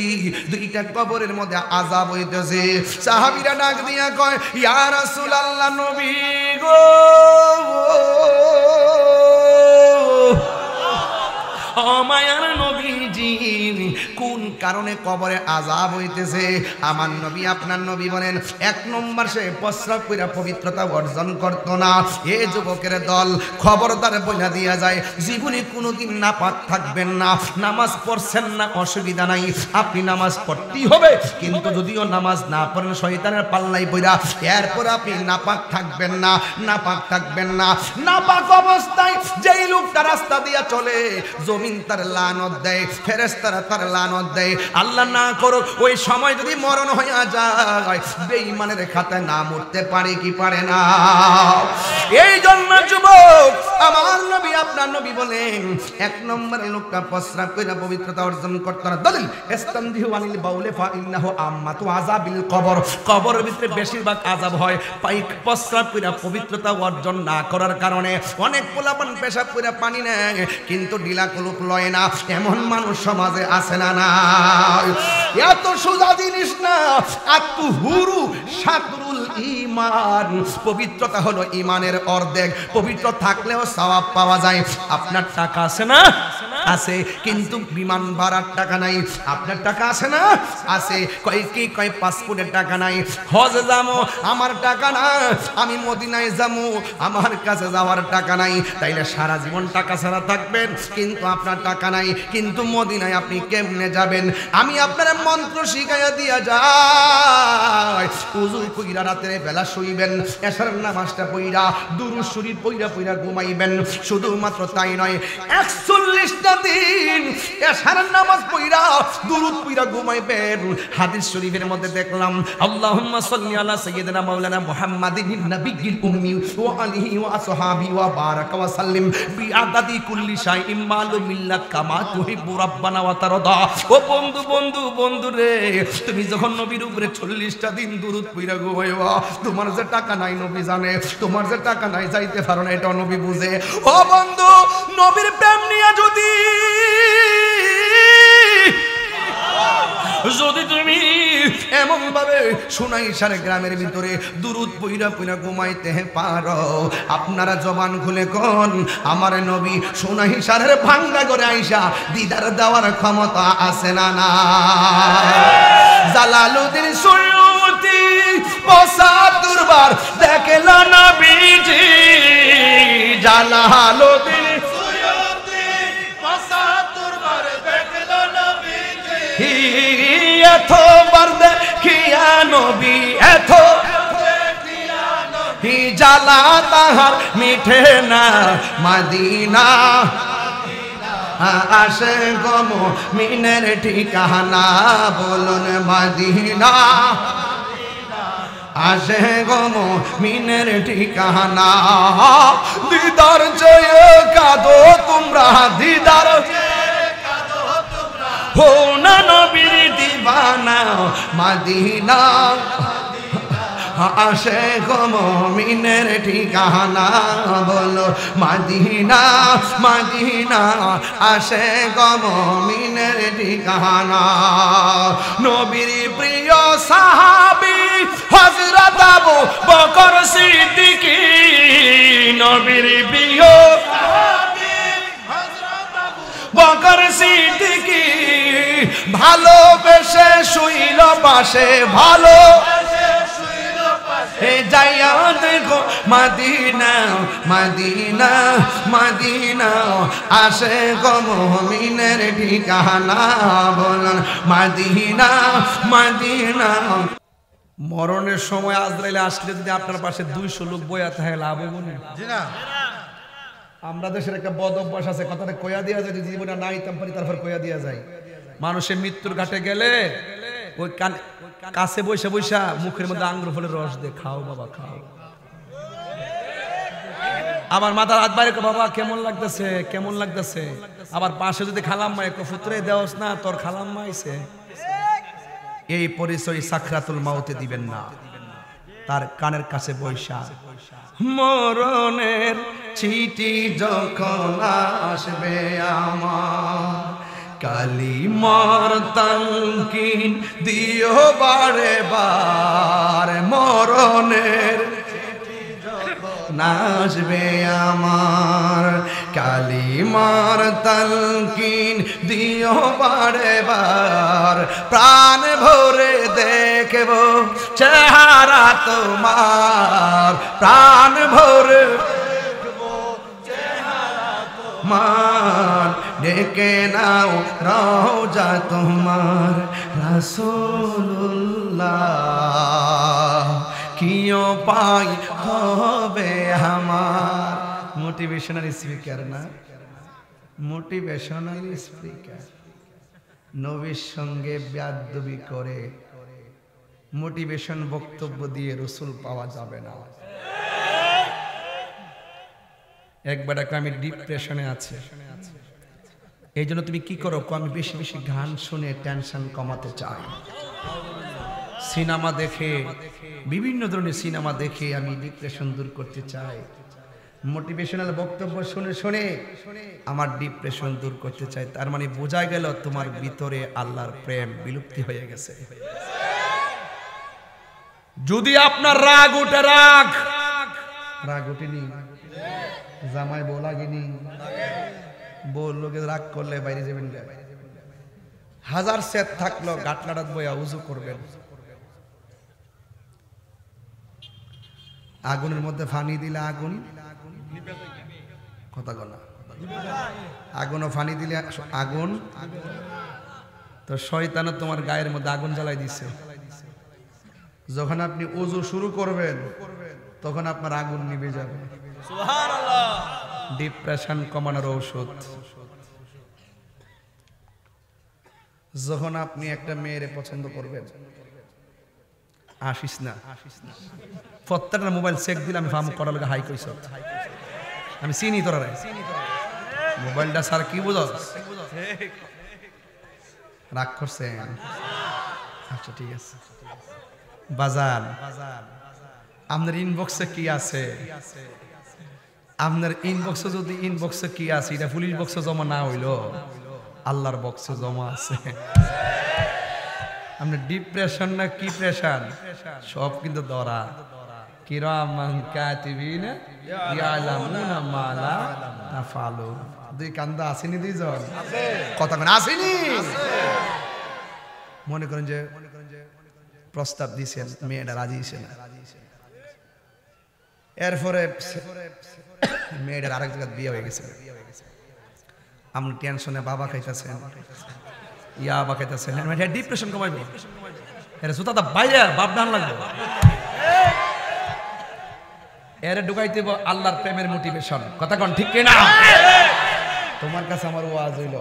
দুইটা কবরের মধ্যে আযাব হইতেছে। সাহাবীরা ডাক দিয়া কয়, ইয়া রাসূলুল্লাহ, নবী গো, ও মায়ার নবীজি, কোন কারণে কবরে আযাব হইতেছে? আমার নবী, আপনার নবী বলেন, এক নম্বর সে প্রস্রাব কইরা পবিত্রতা অর্জন করত না। এ যুবকের দল, খবরদার বইলা দিয়া যায়, জীবনে কোনোদিন নাপাক থাকবেন না। নামাজ পড়ছেন না, অসুবিধা নাই, আপনি নামাজ পড়তেই হবে, কিন্তু যদিও নামাজ না পড়েন শয়তানের পাল্লাই পইরা, এরপর আপনি নাপাক থাকবেন না, নাপাক থাকবেন না। নাপাক অবস্থায় যেই লোকটা রাস্তা দিয়া চলে, জমিন তার লানত দেয়, ফেরেশতারা তার লানত দেয়। আল্লাহ না করুক ওই সময় যদি মরণ হইয়া যায়, বেঈমানের খাতায় নাম উঠতে পারে কি পারে না? এই জন্য যুবক, আমার নবী, আপনার নবী বলেন, এক নম্বর লোকটা প্রস্রাব কইরা পবিত্রতা অর্জন করতে না। দলিল, ইস্তানদিহু আনিল বাউলে ফা ইন্নাহু আম্মাতু আযাবিল কবর, কবরের ভিতরে বেশিরভাগ আযাব হয় পাইক প্রস্রাব কইরা পবিত্রতা অর্জন না করার কারণে। অনেক পোলাপান পেশাব কইরা পানি নেয় কিন্তু ঢিলা কলুক লয় না, এমন মানুষ সমাজে আছে না? না, এত সোজা জিনিস না। আত্মহুরু শাতরুল ঈমান, পবিত্রতা হলো ঈমানের অর্ধেক। পবিত্র থাকলেও সওয়াব পাওয়া যায়। আপনার টাকা আছে না? আছে, কিন্তু বিমান ভাড়ার টাকা নাই। আপনার টাকা আছে না? আছে। কয় কি কয় পাসপোর্টের টাকা নাই। হজে যাবো, আমার টাকা না। আমি মদিনায় যাবো, আমার কাছে যাওয়ার টাকা নাই। তাইলে সারা জীবন টাকা ছাড়া থাকবেন, কিন্তু আপনার টাকা নাই, কিন্তু মদিনায় আপনি কেমনে যাবেন? আমি আপনার মন্ত্র শিখাইয়া দিয়া যাই। উযু কইরা রাতের বেলা শুইবেন, এশার নামাজটা পড়া দুরূদ শরীফ পড়া ঘুমাইবেন। শুধুমাত্র তাই নয়, 41টা দিন এশার নামাজ পড়া দুরূদ পড়া ঘুমাইবেন। হাদিস শরীফের মধ্যে দেখলাম, আল্লাহুম্মা সাল্লি আলা সাইয়্যিদিনা মাওলানা মুহাম্মাদিন নাবিয়্যিল উম্মি ওয়া আলিহি ওয়া আসহাবি ওয়া বারাকা ওয়া সাল্লিম বিআদাদি কুল্লি শাইইন মালুম মিল্লাত কামা তুহিব্বু রাব্বানা ওয়া তারদা। ও বন্ধু বন্ধু বন্ধু রে, তুমি যখন নবীর উপরে 40টা দিন দুরূদ পড়া ঘুমাইবা, তোমার যে টাকা নাই নবী জানে, তোমার যে টাকা নাই যাইতে পারো না, এটা নবী বুঝে। ও বন্ধু, নবীর প্রেম নিয়ে যদি তুমি এমন ভাবে সুনাইশার গ্রামের ভিতরে দুরূদ পইরা ঘুমাইতে পারো, আপনারা জবান খুলে কোন আমার নবী সুনাইশারের ভাঙ্গা করে আইসা দিদার দেওয়ার ক্ষমতা আছে না? না। জালালউদ্দিন সুয়ুতি ৭৫ বার দেখে দেখল নবীজি জালালুদ্দিন সুয়ুতি 75 বার দেখল নবীজি এতবার দেখিয়া নবী এত জালা তাহার মিঠে না মদিনা আসে গো মুমিনের ঠিকানা বলুন মদিনা আসে গো মুমিনের ঠিকানা দিদার জয়ে কাঁদো তোমরা দিদার হো না নবীর দিবানা মদিনা আসে গো মুমিনের ঠিকানা বলো মদিনা মদিনা আসে গো মুমিনের ঠিকানা নবীর প্রিয় সাহাবী হযরত আবু বকর সিদ্দিক নবীর প্রিয় সাহাবী হযরত আবু বকর সিদ্দিক ভালোবেসে শুইল পাশে ভালো যাইয়া দেখো মদিনা মদিনা মদিনা আসে গো মুমিনের ঠিকানা বলুন মদিনা মদিনা মরণের সময় আজরাইল আসলে যদি আপনার পাশে 200 লোক বইয়া থাকে লাভ হইব না জি না আমরা দেশের একটা বদ অভ্যাস আছে কথাটা কইয়া দিয়া যায় যদি জীবনে নাই তারপরে তারপর কইয়া দিয়া যায় মানুষের মৃত্যুর ঘাটে গেলে ওই কাছে বৈশা বৈশা মুখের মধ্যে আঙ্গুর ফলের রস দে খাও বাবা খাও আমার মাথার হাত বাইরে বাবা কেমন লাগতেছে কেমন লাগতেছে আবার পাশে যদি খালাম্মা এক ফুতরে দেওস না তোর খালাম্মা আইছে এই পরিচয় সাকরাতুল মাউতে দিবেন না তার কানের কাছে বৈশা মরণের চিঠি যখন আসবে আমার কালিমার তালকিন দিও বারে বার মরণের নাচবে আমার কালিমার তালকিন দিও বারে বার প্রাণ ভরে দেখব চেহারা তোমার প্রাণ ভরে মান ডেকে নাও রওজা তোমার রাসূলুল্লাহ কিও পাই হবে আমার মোটিভেশনাল স্পিকার না মোটিভেশনাল স্পিকার নবীর সঙ্গে বেয়াদবি করে মোটিভেশন বক্তব্য দিয়ে রাসূল পাওয়া যাবে না একবার আমি ডিপ্রেশনে আছি এই জন্য তুমি কি করো আমি বেশি বেশি গান শুনে টেনশন কমাতে চাই সিনেমা দেখে বিভিন্ন ধরনের সিনেমা দেখে আমি ডিপ্রেশন দূর করতে চাই মোটিভেশনাল বক্তব্য শুনে শুনে আমার ডিপ্রেশন দূর করতে চাই তার মানে বোঝা গেল তোমার ভিতরে আল্লাহর প্রেম বিলুপ্তি হয়ে গেছে যদি আপনার রাগ উঠে রাগ উঠেনি জামাই বলা গিনি বল লোকে রাগ করলে বাইরে যাবেন হাজার সেট থাকলো গাটলাটাত বইয়া উজু করবেন আগুনের মধ্যে পানি দিলে আগুন কথা বলা আগুন ও পানি দিলে আগুন তো শয়তানও তোমার গায়ের মধ্যে আগুন জ্বালাই দিছে যখন আপনি ওযু শুরু করবেন তখন আপনার আগুন নিভে যাবে সুবহানাল্লাহ ডিপ্রেশন কমানোর ঔষধ যখন আপনি একটা মেয়েরে পছন্দ করবেন আসিস না প্রত্যেকটা মোবাইল চেক দিলে আমি ফার্ম করার লগে হাই কইছ আমি চিনি তোরা মোবাইলটা স্যার কি বুঝস রাগ করছেন আচ্ছা ঠিক আছে বাজার আপনার ইনবক্সে কি আছে আপনার ইনবক্সে যদি ইনবক্সে কি আছে এটা পুলিশ বক্সে জমা না হইলো আল্লাহর বক্সে জমা আছে আপনার ডিপ্রেশন না কি প্রেশান সব কিন্তু ধরা কিরামান কাতিবিনা ইয়ালামুনা মা লা তাফালু দুই কান্দা আসেনি দুইজন কথা কোন আসেনি মনে করেন যে প্রস্তাব দিয়েছেন মেয়েটা রাজি হইছে না এরপরে মেয়েটার আরেক জায়গায় বিয়ে হয়ে গেছে, আপনি টেনশনে বাবা খাইতেছেন, ইয়াবা খাইতেছেন, ডিপ্রেশন কমাইবো, এর সুতা বাইরে বাপ ডান লাগবে, এরে ঢুকাইতে আল্লাহর প্রেমের মোটিভেশন। কথা কোন ঠিক কিনা? তোমার কাছে আমার ওয়াজ হইল,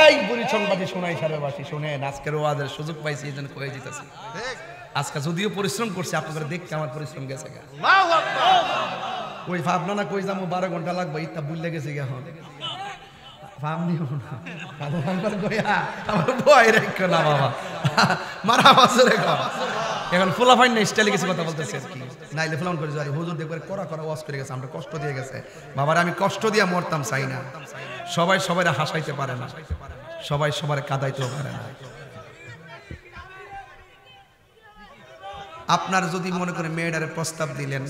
এই বুড়ি ছংবাদী শোনাই সারেবাসী শুনেন, আজকের ওয়াজের সুযোগ পাইছি এই জন্য কয়ে দিতেছি। আজকে যদিও পরিশ্রম করছি, আপনাদের দেখতে আমার পরিশ্রম গেছে, ওই ভাবনা না কই যাবো 12 ঘন্টা লাগবে, ইত্যা বুঝলে গেছে এখন ভাব নিও না, আমার ভয় রেখো না বাবা, মারা বছরে এখন ফুলা ফাইন স্টাইলে কিছু কথা বলতেছে আর কি, নাইলে ফুলান করে যাই হুজুর দেখবে করা করা ওয়াজ করে গেছে, আমরা কষ্ট দিয়ে গেছে। বাবার আমি কষ্ট দিয়ে মরতাম চাই না, সবাই সবাই হাসাইতে পারে না, সবাই সবার কাঁদাইতেও পারে না। আপনার যদি মনে করে মেয়েটারে প্রস্তাব দিলেন,